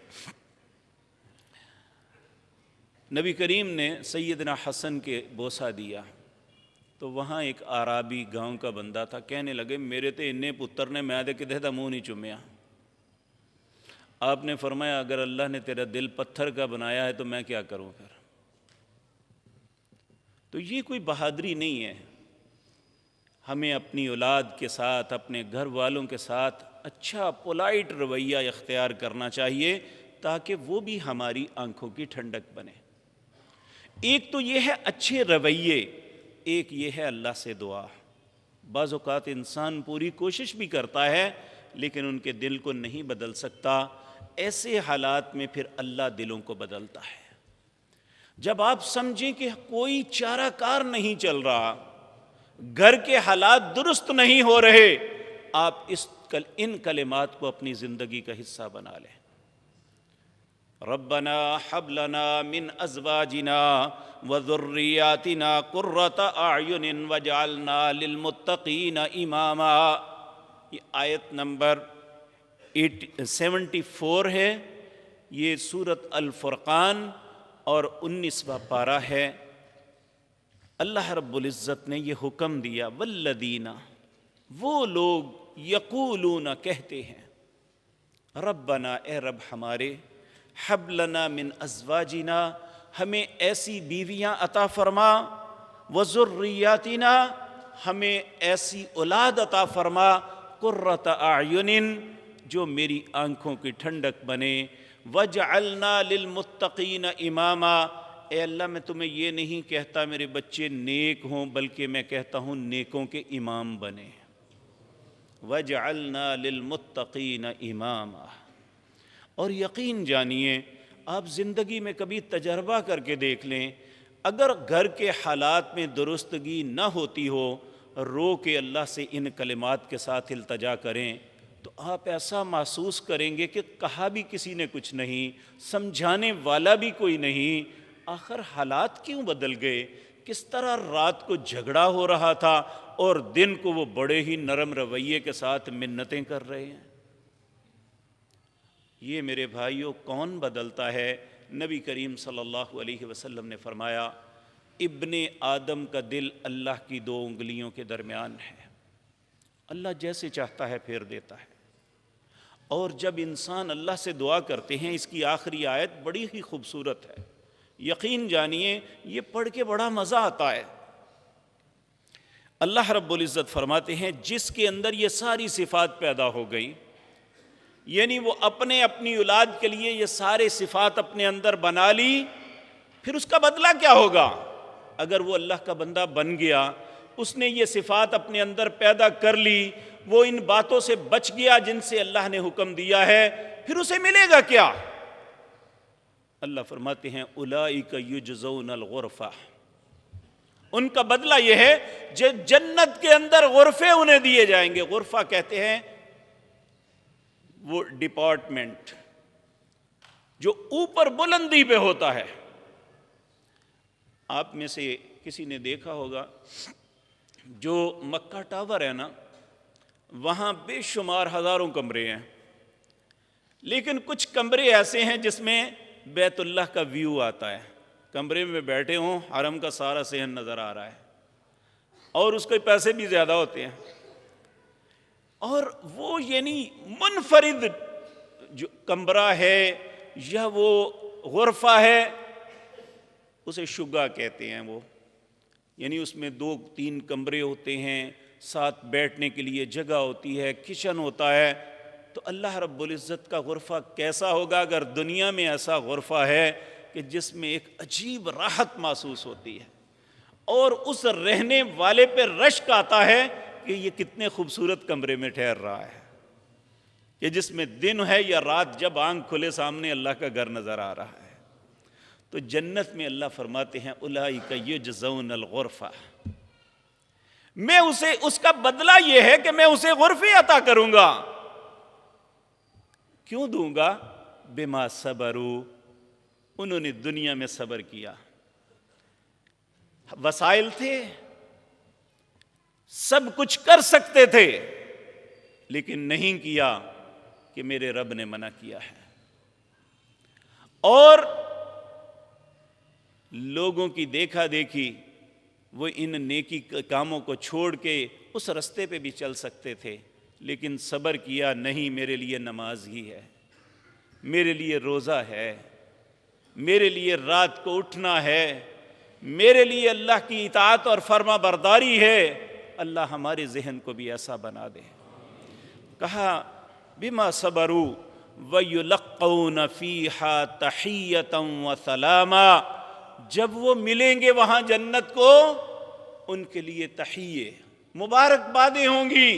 نبی کریم نے سیدنا حسن کے بوسہ دیا تو وہاں ایک آرابی گاؤں کا بندہ تھا، کہنے لگے میرے تے انہیں پتر نے میں دے کدے دا منہ نہیں چومیا۔ آپ نے فرمایا اگر اللہ نے تیرا دل پتھر کا بنایا ہے تو میں کیا کروں پھر؟ تو یہ کوئی بہادری نہیں ہے، ہمیں اپنی اولاد کے ساتھ، اپنے گھر والوں کے ساتھ اچھا پولائٹ رویہ اختیار کرنا چاہیے تاکہ وہ بھی ہماری آنکھوں کی ٹھنڈک بنے۔ ایک تو یہ ہے اچھے رویے، ایک یہ ہے اللہ سے دعا۔ بعض اوقات انسان پوری کوشش بھی کرتا ہے لیکن ان کے دل کو نہیں بدل سکتا، ایسے حالات میں پھر اللہ دلوں کو بدلتا ہے۔ جب آپ سمجھیں کہ کوئی چارہ کار نہیں چل رہا، گھر کے حالات درست نہیں ہو رہے، آپ ان کلمات کو اپنی زندگی کا حصہ بنا لیں۔ ربنا حب لنا من ازواجنا وذریاتنا قرۃ اعین واجعلنا للمتقین اماما، یہ آیت نمبر 74 ہے، یہ سورۃ الفرقان اور 19واں پارہ ہے۔ اللہ رب العزت نے یہ حکم دیا، والذین، وہ لوگ، یقولون، کہتے ہیں، ربنا، اے رب ہمارے، حب لنا من ازواجنا، ہمیں ایسی بیویاں عطا فرما، وذریاتنا، ہمیں ایسی اولاد عطا فرما، قرۃ اعین، جو میری آنکھوں کی ٹھنڈک بنے، وجعلنا للمتقین اماما، اے اللہ میں تمہیں یہ نہیں کہتا میرے بچے نیک ہوں، بلکہ میں کہتا ہوں نیکوں کے امام بنے، وجعلنا للمتقین اماما۔ اور یقین جانیے، آپ زندگی میں کبھی تجربہ کر کے دیکھ لیں، اگر گھر کے حالات میں درستگی نہ ہوتی ہو، رو کے اللہ سے ان کلمات کے ساتھ التجا کریں تو آپ ایسا محسوس کریں گے کہ کہا بھی کسی نے کچھ نہیں، سمجھانے والا بھی کوئی نہیں، آخر حالات کیوں بدل گئے؟ کس طرح رات کو جھگڑا ہو رہا تھا اور دن کو وہ بڑے ہی نرم رویے کے ساتھ منتیں کر رہے ہیں۔ یہ میرے بھائیوں کون بدلتا ہے؟ نبی کریم صلی اللہ علیہ وسلم نے فرمایا، ابن آدم کا دل اللہ کی 2 انگلیوں کے درمیان ہے، اللہ جیسے چاہتا ہے پھیر دیتا ہے۔ اور جب انسان اللہ سے دعا کرتے ہیں، اس کی آخری آیت بڑی ہی خوبصورت ہے، یقین جانیے یہ پڑھ کے بڑا مزہ آتا ہے۔ اللہ رب العزت فرماتے ہیں جس کے اندر یہ ساری صفات پیدا ہو گئی، یعنی وہ اپنی اولاد کے لیے یہ سارے صفات اپنے اندر بنا لی، پھر اس کا بدلہ کیا ہوگا؟ اگر وہ اللہ کا بندہ بن گیا، اس نے یہ صفات اپنے اندر پیدا کر لی، وہ ان باتوں سے بچ گیا جن سے اللہ نے حکم دیا ہے، پھر اسے ملے گا کیا؟ اللہ فرماتے ہیں اولئک یجزون الغرفہ، ان کا بدلہ یہ ہے جو جنت کے اندر غرفے انہیں دیے جائیں گے۔ غرفہ کہتے ہیں وہ ڈپارٹمنٹ جو اوپر بلندی پہ ہوتا ہے۔ آپ میں سے کسی نے دیکھا ہوگا جو مکہ ٹاور ہے نا، وہاں بے شمار ہزاروں کمرے ہیں، لیکن کچھ کمرے ایسے ہیں جس میں بیت اللہ کا ویو آتا ہے، کمرے میں بیٹھے ہوں، حرم کا سارا صحن نظر آ رہا ہے، اور اس کے پیسے بھی زیادہ ہوتے ہیں، اور وہ یعنی منفرد جو کمرہ ہے یا وہ غرفہ ہے، اسے شگا کہتے ہیں وہ، یعنی اس میں 2-3 کمرے ہوتے ہیں، ساتھ بیٹھنے کے لیے جگہ ہوتی ہے، کچن ہوتا ہے۔ تو اللہ رب العزت کا غرفہ کیسا ہوگا اگر دنیا میں ایسا غرفہ ہے کہ جس میں ایک عجیب راحت محسوس ہوتی ہے، اور اس رہنے والے پہ رشک آتا ہے کہ یہ کتنے خوبصورت کمرے میں ٹھہر رہا ہے، کہ جس میں دن ہے یا رات، جب آنکھ کھلے سامنے اللہ کا گھر نظر آ رہا ہے۔ تو جنت میں اللہ فرماتے ہیں اولئک یجزون الغرفہ، میں اسے، اس کا بدلہ یہ ہے کہ میں اسے غرفے عطا کروں گا۔ کیوں دوں گا؟ بما صبروا، انہوں نے دنیا میں صبر کیا، وسائل تھے، سب کچھ کر سکتے تھے، لیکن نہیں کیا کہ میرے رب نے منع کیا ہے، اور لوگوں کی دیکھا دیکھی وہ ان نیکی کاموں کو چھوڑ کے اس رستے پہ بھی چل سکتے تھے، لیکن صبر کیا، نہیں، میرے لیے نماز ہی ہے، میرے لیے روزہ ہے، میرے لیے رات کو اٹھنا ہے، میرے لیے اللہ کی اطاعت اور فرما برداری ہے۔ اللہ ہمارے ذہن کو بھی ایسا بنا دے۔ کہا بما صبروا وَيُلَقَّوْنَ فِيهَا تَحِيَّةً وَسَلَامًا، جب وہ ملیں گے وہاں جنت کو، ان کے لیے تحیے، مبارکبادیں ہوں گی،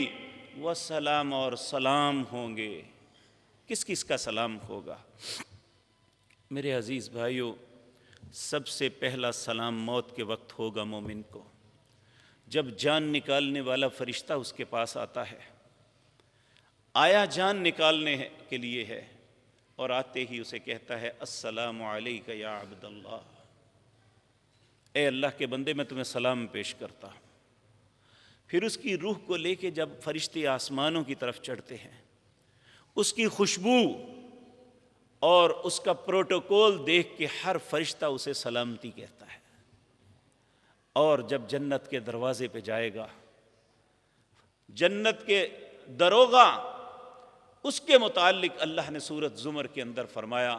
وسلام، اور سلام ہوں گے۔ کس کس کا سلام ہوگا؟ میرے عزیز بھائیو، سب سے پہلا سلام موت کے وقت ہوگا مومن کو، جب جان نکالنے والا فرشتہ اس کے پاس آتا ہے، آیا جان نکالنے کے لیے ہے، اور آتے ہی اسے کہتا ہے السلام علیک یا عبد اللہ، اے اللہ کے بندے میں تمہیں سلام پیش کرتا ہوں۔ پھر اس کی روح کو لے کے جب فرشتے آسمانوں کی طرف چڑھتے ہیں، اس کی خوشبو اور اس کا پروٹوکول دیکھ کے ہر فرشتہ اسے سلامتی کہتا ہے، اور جب جنت کے دروازے پہ جائے گا، جنت کے دروغہ، اس کے متعلق اللہ نے سورۃ زمر کے اندر فرمایا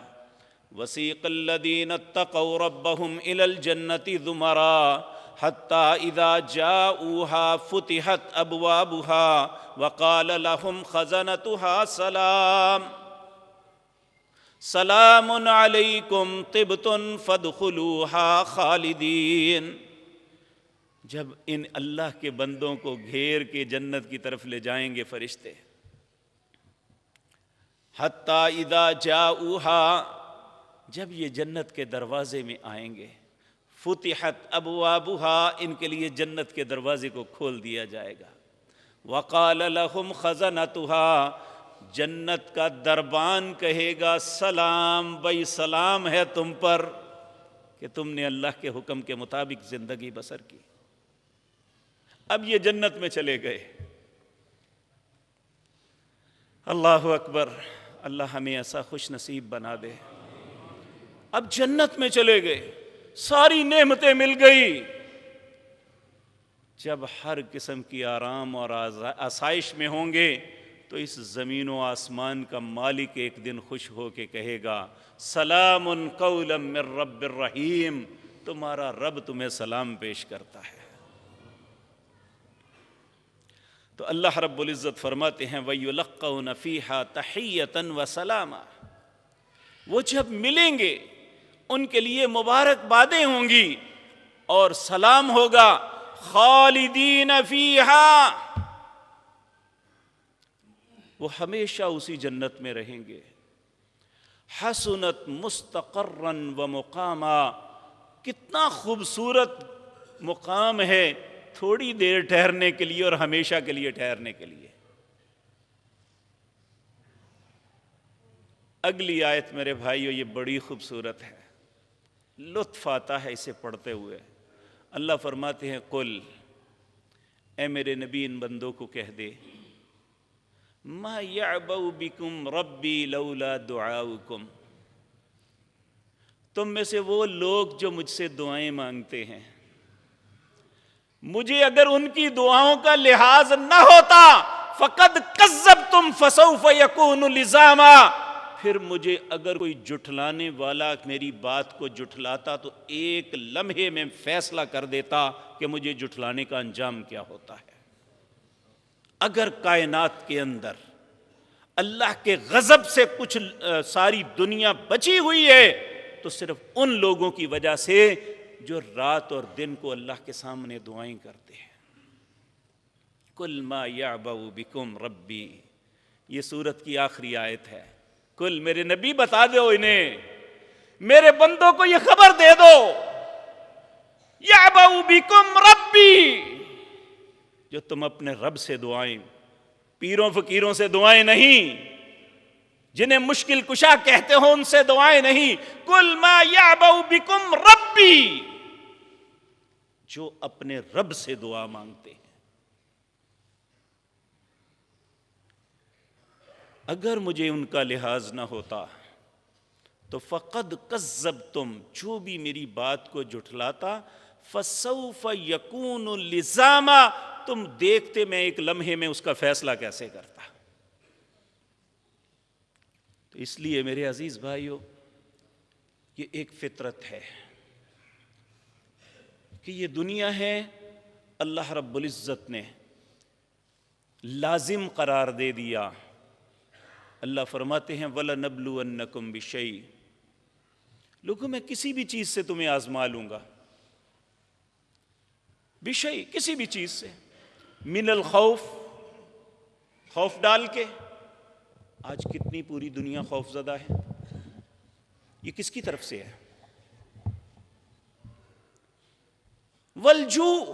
وَسِيقَ الَّذِينَ اتَّقَوْا رَبَّهُمْ إِلَى الْجَنَّةِ زُمَرًا حَتَّى إِذَا جَاءُوهَا فُتِحَتْ أَبْوَابُهَا وَقَالَ لَهُمْ خَزَنَتُهَا سَلَامٌ عَلَيْكُمْ طِبْتُمْ فَادْخُلُوهَا خَالِدِينَ۔ جب ان اللہ کے بندوں کو گھیر کے جنت کی طرف لے جائیں گے فرشتے، حتیٰ اذا جاؤہا، جب یہ جنت کے دروازے میں آئیں گے، فتحت ابوابہا، ان کے لیے جنت کے دروازے کو کھول دیا جائے گا، وقال لہم خزنتہا، جنت کا دربان کہے گا سلام، بھائی سلام ہے تم پر کہ تم نے اللہ کے حکم کے مطابق زندگی بسر کی۔ اب یہ جنت میں چلے گئے، اللہ اکبر، اللہ ہمیں ایسا خوش نصیب بنا دے۔ اب جنت میں چلے گئے، ساری نعمتیں مل گئی، جب ہر قسم کی آرام اور آسائش میں ہوں گے تو اس زمین و آسمان کا مالک ایک دن خوش ہو کے کہے گا سلام قولا من رب الرحیم، تمہارا رب تمہیں سلام پیش کرتا ہے۔ تو اللہ رب العزت فرماتے ہیں وَيُلَقَّوْنَ فِيهَا تَحِيَّةً وَسَلَامًا، وہ جب ملیں گے ان کے لیے مبارکبادیں ہوں گی اور سلام ہوگا، خالدین فیہا، وہ ہمیشہ اسی جنت میں رہیں گے۔ حسنت مستقرا ومقاما، کتنا خوبصورت مقام ہے تھوڑی دیر ٹھہرنے کے لیے اور ہمیشہ کے لیے ٹھہرنے کے لیے۔ اگلی آیت میرے بھائیو یہ بڑی خوبصورت ہے، لطف آتا ہے اسے پڑھتے ہوئے۔ اللہ فرماتے ہیں قل، اے میرے نبی ان بندوں کو کہہ دے، ما یعبأ بکم ربی لولا دعاؤکم، تم میں سے وہ لوگ جو مجھ سے دعائیں مانگتے ہیں، مجھے اگر ان کی دعاؤں کا لحاظ نہ ہوتا فقد کذبتم فسوف یکون لزاما، پھر مجھے اگر کوئی جھٹلانے والا میری بات کو جھٹلاتا تو ایک لمحے میں فیصلہ کر دیتا کہ مجھے جھٹلانے کا انجام کیا ہوتا ہے۔ اگر کائنات کے اندر اللہ کے غضب سے کچھ ساری دنیا بچی ہوئی ہے تو صرف ان لوگوں کی وجہ سے جو رات اور دن کو اللہ کے سامنے دعائیں کرتے ہیں۔ کل ما یعبأ بکم ربی، یہ سورت کی آخری آیت ہے۔ کل، میرے نبی بتا دو انہیں، میرے بندوں کو یہ خبر دے دو، یعبأ بکم ربی، جو تم اپنے رب سے دعائیں، پیروں فقیروں سے دعائیں نہیں، جنہیں مشکل کشا کہتے ہو ان سے دعائیں نہیں، کل ما یعبأ بکم ربی، جو اپنے رب سے دعا مانگتے ہیں۔ اگر مجھے ان کا لحاظ نہ ہوتا تو فقد کذبتم، جو بھی میری بات کو جھٹلاتا، فسوف یکون لزاما، تم دیکھتے میں ایک لمحے میں اس کا فیصلہ کیسے کرتا۔ تو اس لیے میرے عزیز بھائیو، یہ ایک فطرت ہے کہ یہ دنیا ہے اللہ رب العزت نے لازم قرار دے دیا۔ اللہ فرماتے ہیں وَلَنَبْلُوَنَّكُمْ بِشَيْءٍ، لوگوں میں کسی بھی چیز سے تمہیں آزما لوں گا، بشیء، کسی بھی چیز سے، من الخوف، خوف ڈال کے۔ آج کتنی پوری دنیا خوف زدہ ہے، یہ کس کی طرف سے ہے؟ والجوع،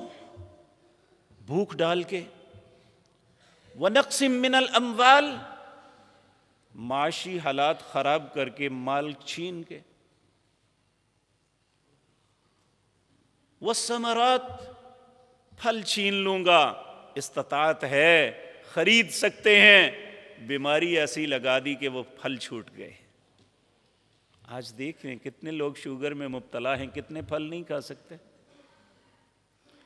بھوک ڈال کے، ونقص من الاموال، معاشی حالات خراب کر کے، مال چھین کے، والثمرات، پھل چھین لوں گا، استطاعت ہے، خرید سکتے ہیں، بیماری ایسی لگا دی کہ وہ پھل چھوٹ گئے۔ آج دیکھیں کتنے لوگ شوگر میں مبتلا ہیں، کتنے پھل نہیں کھا سکتے،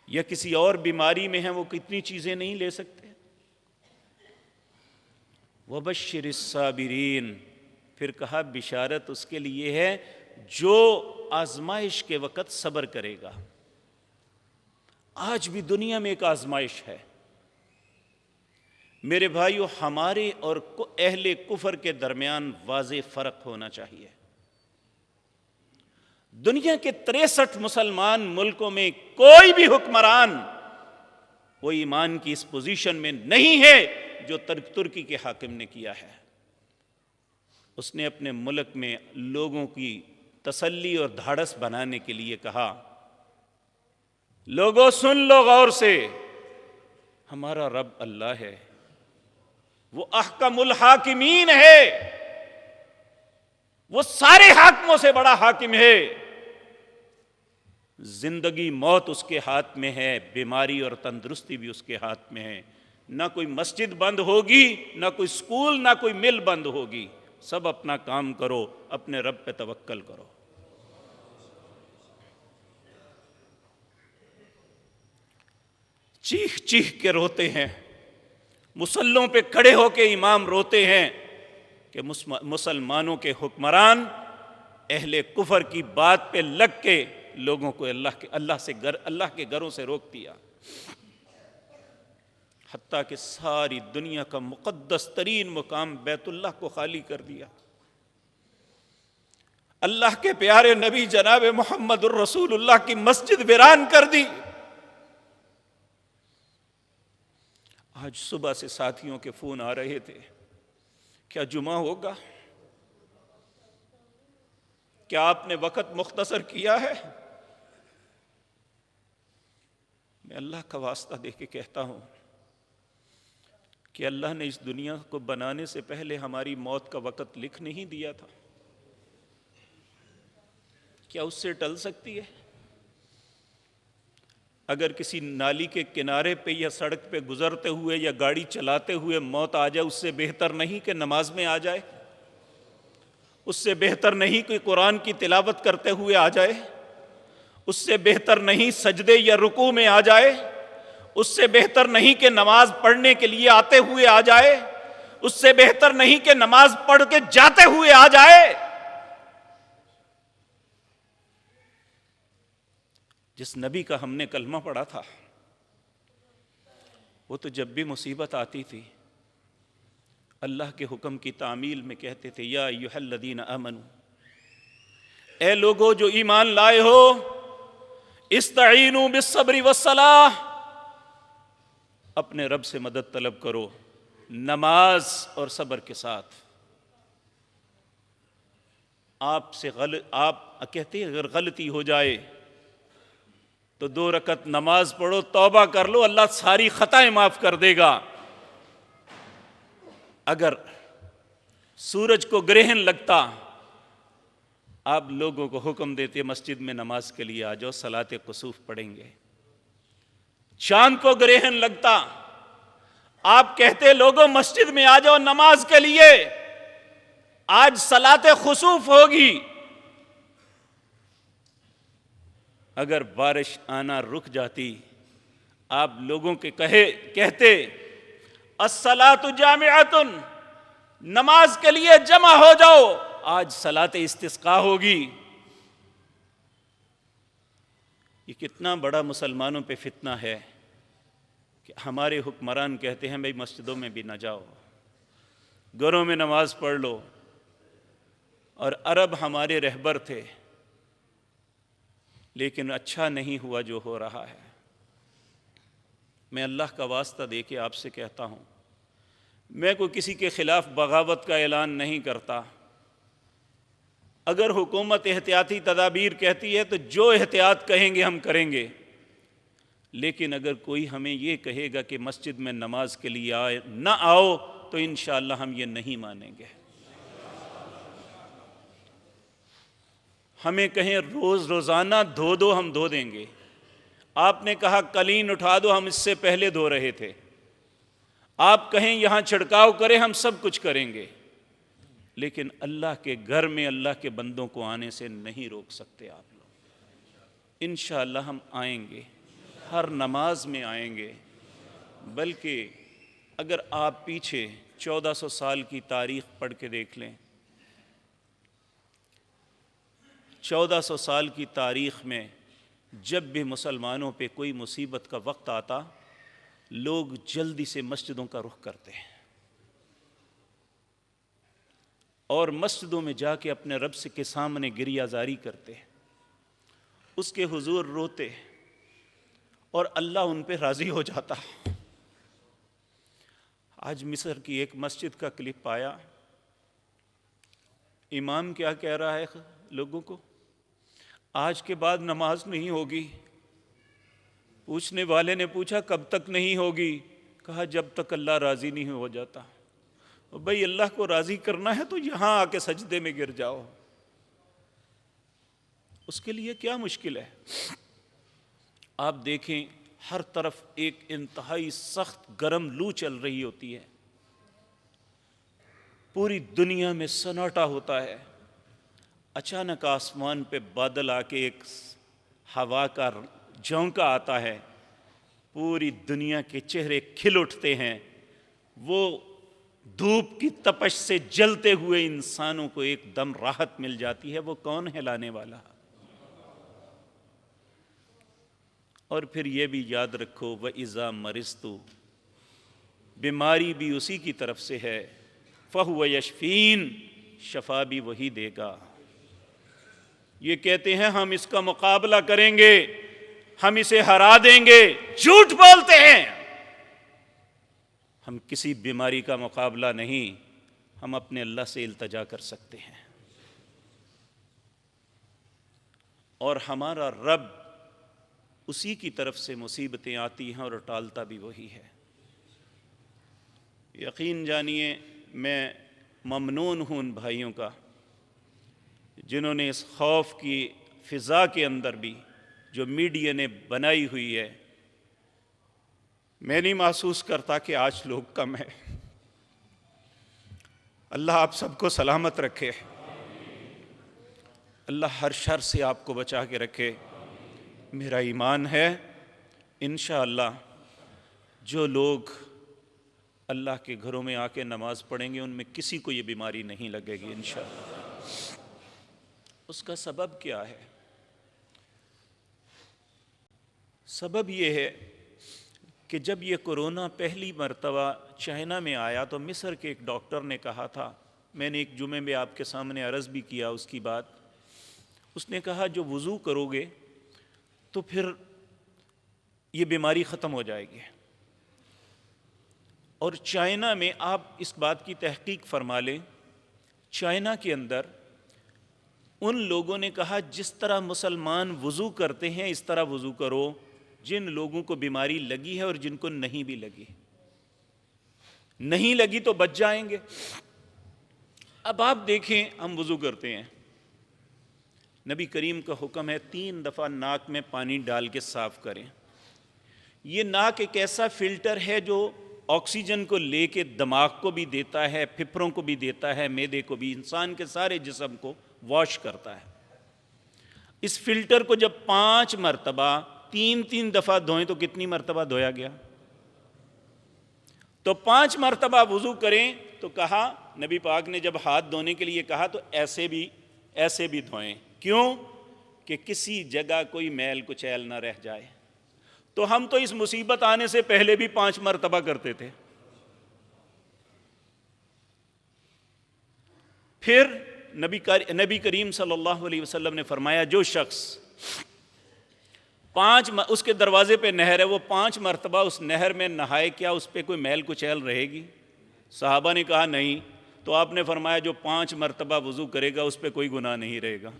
یا کسی اور بیماری میں ہیں وہ کتنی چیزیں نہیں لے سکتے۔ وَبَشِّرِ الصَّابِرِينَ، پھر کہا بشارت اس کے لیے ہے جو آزمائش کے وقت صبر کرے گا۔ آج بھی دنیا میں ایک آزمائش ہے میرے بھائیو، ہمارے اور اہل کفر کے درمیان واضح فرق ہونا چاہیے۔ دنیا کے 63 مسلمان ملکوں میں کوئی بھی حکمران وہ ایمان کی اس پوزیشن میں نہیں ہے جو ترکی کے حاکم نے کیا ہے۔ اس نے اپنے ملک میں لوگوں کی تسلی اور دھاڑس بنانے کے لیے کہا، لوگوں سن لو غور سے، ہمارا رب اللہ ہے، وہ احکم الحاکمین ہے، وہ سارے حاکموں سے بڑا حاکم ہے، زندگی موت اس کے ہاتھ میں ہے، بیماری اور تندرستی بھی اس کے ہاتھ میں ہے۔ نہ کوئی مسجد بند ہوگی، نہ کوئی سکول، نہ کوئی مل بند ہوگی، سب اپنا کام کرو، اپنے رب پہ توکل کرو۔ چیخ چیخ کے روتے ہیں، مصلوں پہ کھڑے ہو کے امام روتے ہیں کہ مسلمانوں کے حکمران اہل کفر کی بات پہ لگ کے لوگوں کو اللہ کے گھروں سے روک دیا، حتیٰ کہ ساری دنیا کا مقدس ترین مقام بیت اللہ کو خالی کر دیا، اللہ کے پیارے نبی جناب محمد الرسول اللہ کی مسجد ویران کر دی۔ آج صبح سے ساتھیوں کے فون آ رہے تھے، کیا جمعہ ہوگا؟ کیا آپ نے وقت مختصر کیا ہے؟ میں اللہ کا واسطہ دے کے کہتا ہوں کہ اللہ نے اس دنیا کو بنانے سے پہلے ہماری موت کا وقت لکھ نہیں دیا تھا؟ کیا اس سے ٹل سکتی ہے؟ اگر کسی نالی کے کنارے پہ یا سڑک پہ گزرتے ہوئے یا گاڑی چلاتے ہوئے موت آ جائے، اس سے بہتر نہیں کہ نماز میں آ جائے؟ اس سے بہتر نہیں کہ قرآن کی تلاوت کرتے ہوئے آ جائے؟ اس سے بہتر نہیں سجدے یا رکوع میں آ جائے؟ اس سے بہتر نہیں کہ نماز پڑھنے کے لیے آتے ہوئے آ جائے؟ اس سے بہتر نہیں کہ نماز پڑھ کے جاتے ہوئے آ جائے؟ جس نبی کا ہم نے کلمہ پڑھا تھا، وہ تو جب بھی مصیبت آتی تھی اللہ کے حکم کی تعمیل میں کہتے تھے یا ایھا الذین آمنوا، اے لوگو جو ایمان لائے ہو، استعینوا بالصبر والصلاۃ، اپنے رب سے مدد طلب کرو نماز اور صبر کے ساتھ۔ آپ کہتے ہیں اگر غلطی ہو جائے تو 2 رکعت نماز پڑھو، توبہ کر لو، اللہ ساری خطائیں معاف کر دے گا۔ اگر سورج کو گرہن لگتا، آپ لوگوں کو حکم دیتے مسجد میں نماز کے لیے آ جاؤ، صلاۃ کسوف پڑھیں گے۔ چاند کو گرہن لگتا، آپ کہتے لوگوں مسجد میں آ جاؤ نماز کے لیے، آج صلاۃ خسوف ہوگی۔ اگر بارش آنا رک جاتی، آپ لوگوں کے کہتے الصلاۃ جامعۃ، نماز کے لیے جمع ہو جاؤ، آج صلاۃ استسقاء ہوگی۔ یہ کتنا بڑا مسلمانوں پہ فتنہ ہے کہ ہمارے حکمران کہتے ہیں بھائی مسجدوں میں بھی نہ جاؤ، گھروں میں نماز پڑھ لو۔ اور عرب ہمارے رہبر تھے، لیکن اچھا نہیں ہوا جو ہو رہا ہے۔ میں اللہ کا واسطہ دے کے آپ سے کہتا ہوں، میں کوئی کسی کے خلاف بغاوت کا اعلان نہیں کرتا۔ اگر حکومت احتیاطی تدابیر کہتی ہے تو جو احتیاط کہیں گے ہم کریں گے، لیکن اگر کوئی ہمیں یہ کہے گا کہ مسجد میں نماز کے لیے نہ آؤ تو انشاءاللہ ہم یہ نہیں مانیں گے۔ ہمیں کہیں روزانہ دھو دو، ہم دھو دیں گے۔ آپ نے کہا قلین اٹھا دو، ہم اس سے پہلے دھو رہے تھے۔ آپ کہیں یہاں چھڑکاؤ کریں، ہم سب کچھ کریں گے، لیکن اللہ کے گھر میں اللہ کے بندوں کو آنے سے نہیں روک سکتے آپ لوگ۔ انشاءاللہ ہم آئیں گے، ہر نماز میں آئیں گے۔ بلکہ اگر آپ پیچھے 1400 سال کی تاریخ پڑھ کے دیکھ لیں، 1400 سال کی تاریخ میں جب بھی مسلمانوں پہ کوئی مصیبت کا وقت آتا، لوگ جلدی سے مسجدوں کا رخ کرتے ہیں اور مسجدوں میں جا کے اپنے رب سے کے سامنے گریہ زاری کرتے، اس کے حضور روتے اور اللہ ان پہ راضی ہو جاتا۔ آج مصر کی ایک مسجد کا کلپ آیا، امام کیا کہہ رہا ہے لوگوں کو، آج کے بعد نماز نہیں ہوگی۔ پوچھنے والے نے پوچھا کب تک نہیں ہوگی؟ کہا جب تک اللہ راضی نہیں ہو جاتا۔ بھئی اللہ کو راضی کرنا ہے تو یہاں آ کے سجدے میں گر جاؤ، اس کے لیے کیا مشکل ہے؟ آپ دیکھیں ہر طرف ایک انتہائی سخت گرم لو چل رہی ہوتی ہے، پوری دنیا میں سناٹا ہوتا ہے، اچانک آسمان پہ بادل آ کے ایک ہوا کا جھونکا آتا ہے، پوری دنیا کے چہرے کھل اٹھتے ہیں، وہ دھوپ کی تپش سے جلتے ہوئے انسانوں کو ایک دم راحت مل جاتی ہے۔ وہ کون ہے لانے والا؟ اور پھر یہ بھی یاد رکھو وَإِذَا مَرِضْتُ، بیماری بھی اسی کی طرف سے ہے، فَهُوَ يَشْفِينِ، شفا بھی وہی دے گا۔ یہ کہتے ہیں ہم اس کا مقابلہ کریں گے، ہم اسے ہرا دیں گے، جھوٹ بولتے ہیں۔ ہم کسی بیماری کا مقابلہ نہیں، ہم اپنے اللہ سے التجا کر سکتے ہیں، اور ہمارا رب اسی کی طرف سے مصیبتیں آتی ہیں اور ٹالتا بھی وہی ہے۔ یقین جانیے میں ممنون ہوں ان بھائیوں کا جنہوں نے اس خوف کی فضا کے اندر بھی جو میڈیا نے بنائی ہوئی ہے، میں نہیں محسوس کرتا کہ آج لوگ کم ہیں۔ اللہ آپ سب کو سلامت رکھے، اللہ ہر شر سے آپ کو بچا کے رکھے۔ میرا ایمان ہے انشاءاللہ جو لوگ اللہ کے گھروں میں آ کے نماز پڑھیں گے ان میں کسی کو یہ بیماری نہیں لگے گی انشاءاللہ۔ اس کا سبب کیا ہے؟ سبب یہ ہے کہ جب یہ کورونا پہلی مرتبہ چائنا میں آیا تو مصر کے ایک ڈاکٹر نے کہا تھا، میں نے ایک جمعے میں آپ کے سامنے عرض بھی کیا اس کی بات، اس نے کہا جو وضو کرو گے تو پھر یہ بیماری ختم ہو جائے گی۔ اور چائنا میں آپ اس بات کی تحقیق فرما لیں، چائنا کے اندر ان لوگوں نے کہا جس طرح مسلمان وضو کرتے ہیں اس طرح وضو کرو، جن لوگوں کو بیماری لگی ہے اور جن کو نہیں بھی لگی، نہیں لگی تو بچ جائیں گے۔ اب آپ دیکھیں ہم وضو کرتے ہیں، نبی کریم کا حکم ہے 3 دفعہ ناک میں پانی ڈال کے صاف کریں۔ یہ ناک ایک ایسا فلٹر ہے جو آکسیجن کو لے کے دماغ کو بھی دیتا ہے، پھپھروں کو بھی دیتا ہے، معدے کو بھی، انسان کے سارے جسم کو واش کرتا ہے۔ اس فلٹر کو جب 5 مرتبہ 3 دفعہ دھوئیں تو کتنی مرتبہ دھویا گیا؟ تو 5 مرتبہ وضو کریں تو کہا، نبی پاک نے جب ہاتھ دھونے کے لیے کہا تو ایسے بھی دھوئیں۔ کیوں؟ کہ کسی جگہ کوئی میل کچیل نہ رہ جائے۔ تو ہم تو اس مصیبت آنے سے پہلے بھی 5 مرتبہ کرتے تھے۔ پھر نبی کریم صلی اللہ علیہ وسلم نے فرمایا جو شخص اس کے دروازے پہ نہر ہے وہ 5 مرتبہ اس نہر میں نہائے، کیا اس پہ کوئی میل کچیل رہے گی؟ صحابہ نے کہا نہیں، تو آپ نے فرمایا جو 5 مرتبہ وضو کرے گا اس پہ کوئی گناہ نہیں رہے گا۔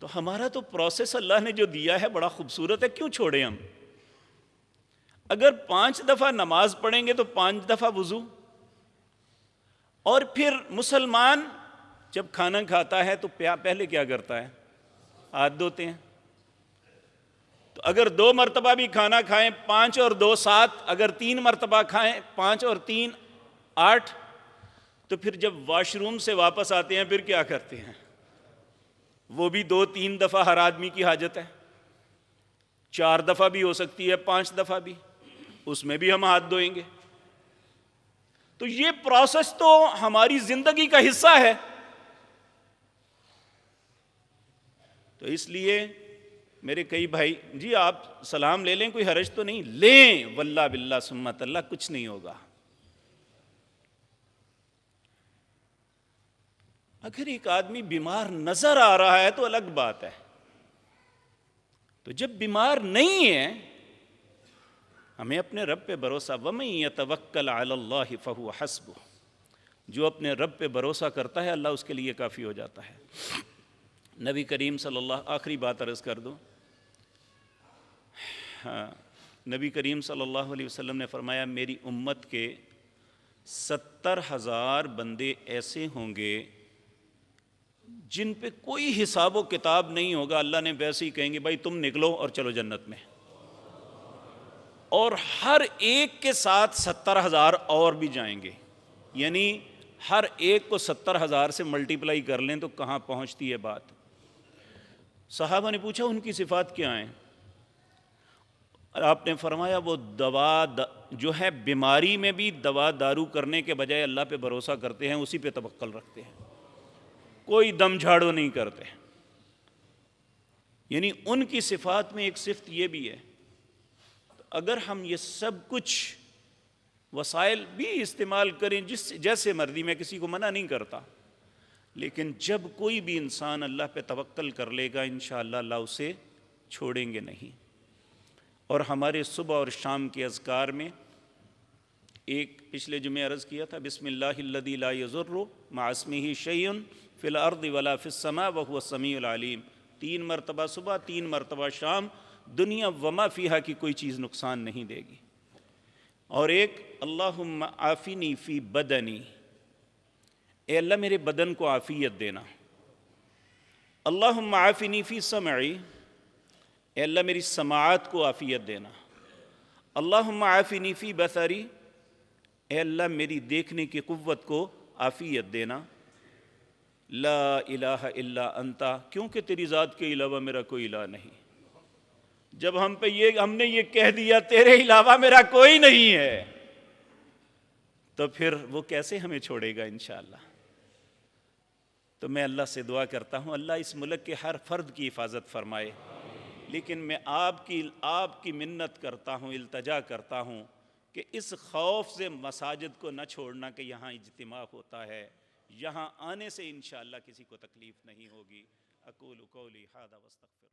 تو ہمارا تو پروسیس اللہ نے جو دیا ہے بڑا خوبصورت ہے، کیوں چھوڑیں ہم؟ اگر 5 دفعہ نماز پڑھیں گے تو 5 دفعہ وضو، اور پھر مسلمان جب کھانا کھاتا ہے تو پہلے کیا کرتا ہے؟ ہاتھ دھوتے ہیں۔ تو اگر 2 مرتبہ بھی کھانا کھائیں، 5 اور 2 7، اگر 3 مرتبہ کھائیں، 5 اور 3 8، تو پھر جب واش روم سے واپس آتے ہیں پھر کیا کرتے ہیں؟ وہ بھی 2-3 دفعہ ہر آدمی کی حاجت ہے، 4 دفعہ بھی ہو سکتی ہے، 5 دفعہ بھی، اس میں بھی ہم ہاتھ دھوئیں گے۔ تو یہ پروسیس تو ہماری زندگی کا حصہ ہے۔ تو اس لیے میرے کئی بھائی، جی آپ سلام لے لیں، کوئی حرج تو نہیں، لیں، واللہ باللہ سمت اللہ کچھ نہیں ہوگا۔ اگر ایک آدمی بیمار نظر آ رہا ہے تو الگ بات ہے، تو جب بیمار نہیں ہے ہمیں اپنے رب پہ بھروسہ، وَمَن يَتَوَكَّلْ عَلَى اللَّهِ فَهُوَ حَسْبُهُ، جو اپنے رب پہ بھروسہ کرتا ہے اللہ اس کے لیے کافی ہو جاتا ہے۔ نبی کریم صلی اللہ، آخری بات عرض کر دوں، نبی کریم صلی اللہ علیہ وسلم نے فرمایا میری امت کے 70,000 بندے ایسے ہوں گے جن پہ کوئی حساب و کتاب نہیں ہوگا، اللہ نے ویسے ہی کہیں گے بھائی تم نکلو اور چلو جنت میں، اور ہر ایک کے ساتھ 70,000 اور بھی جائیں گے، یعنی ہر ایک کو 70,000 سے ملٹیپلائی کر لیں تو کہاں پہنچتی ہے بات۔ صحابہ نے پوچھا ان کی صفات کیا ہیں؟ اور آپ نے فرمایا وہ دوا جو ہے بیماری میں بھی دوا دارو کرنے کے بجائے اللہ پہ بھروسہ کرتے ہیں، اسی پہ توکل رکھتے ہیں، کوئی دم جھاڑو نہیں کرتے۔ یعنی ان کی صفات میں ایک صفت یہ بھی ہے۔ اگر ہم یہ سب کچھ وسائل بھی استعمال کریں جیسے مرضی، میں کسی کو منع نہیں کرتا، لیکن جب کوئی بھی انسان اللہ پہ توکل کر لے گا انشاءاللہ اللہ اسے چھوڑیں گے نہیں۔ اور ہمارے صبح اور شام کے اذکار میں ایک پچھلے جمعے عرض کیا تھا، بسم اللہ الذی لا یضر مع اسمہ شیء فی الارض ولا فی السماء وهو السمیع العلیم، 3 مرتبہ صبح 3 مرتبہ شام، دنیا وما فیہا کی کوئی چیز نقصان نہیں دے گی۔ اور ایک اللہم عافنی فی بدنی، اے اللہ میرے بدن کو عافیت دینا۔ اللہم عافنی فی سمعی، اے اللہ میری سماعت کو عافیت دینا۔ اللہم عافنی فی بصری، اے اللہ میری دیکھنے کی قوت کو عافیت دینا۔ لا الہ الا انتا، کیونکہ تیری ذات کے علاوہ میرا کوئی الہ نہیں۔ جب ہم نے یہ کہہ دیا تیرے علاوہ میرا کوئی نہیں ہے، تو پھر وہ کیسے ہمیں چھوڑے گا انشاءاللہ۔ تو میں اللہ سے دعا کرتا ہوں اللہ اس ملک کے ہر فرد کی حفاظت فرمائے، لیکن میں آپ کی منت کرتا ہوں، التجا کرتا ہوں کہ اس خوف سے مساجد کو نہ چھوڑنا کہ یہاں اجتماع ہوتا ہے، یہاں آنے سے انشاءاللہ کسی کو تکلیف نہیں ہوگی۔ اقول قولی ھذا واستغفر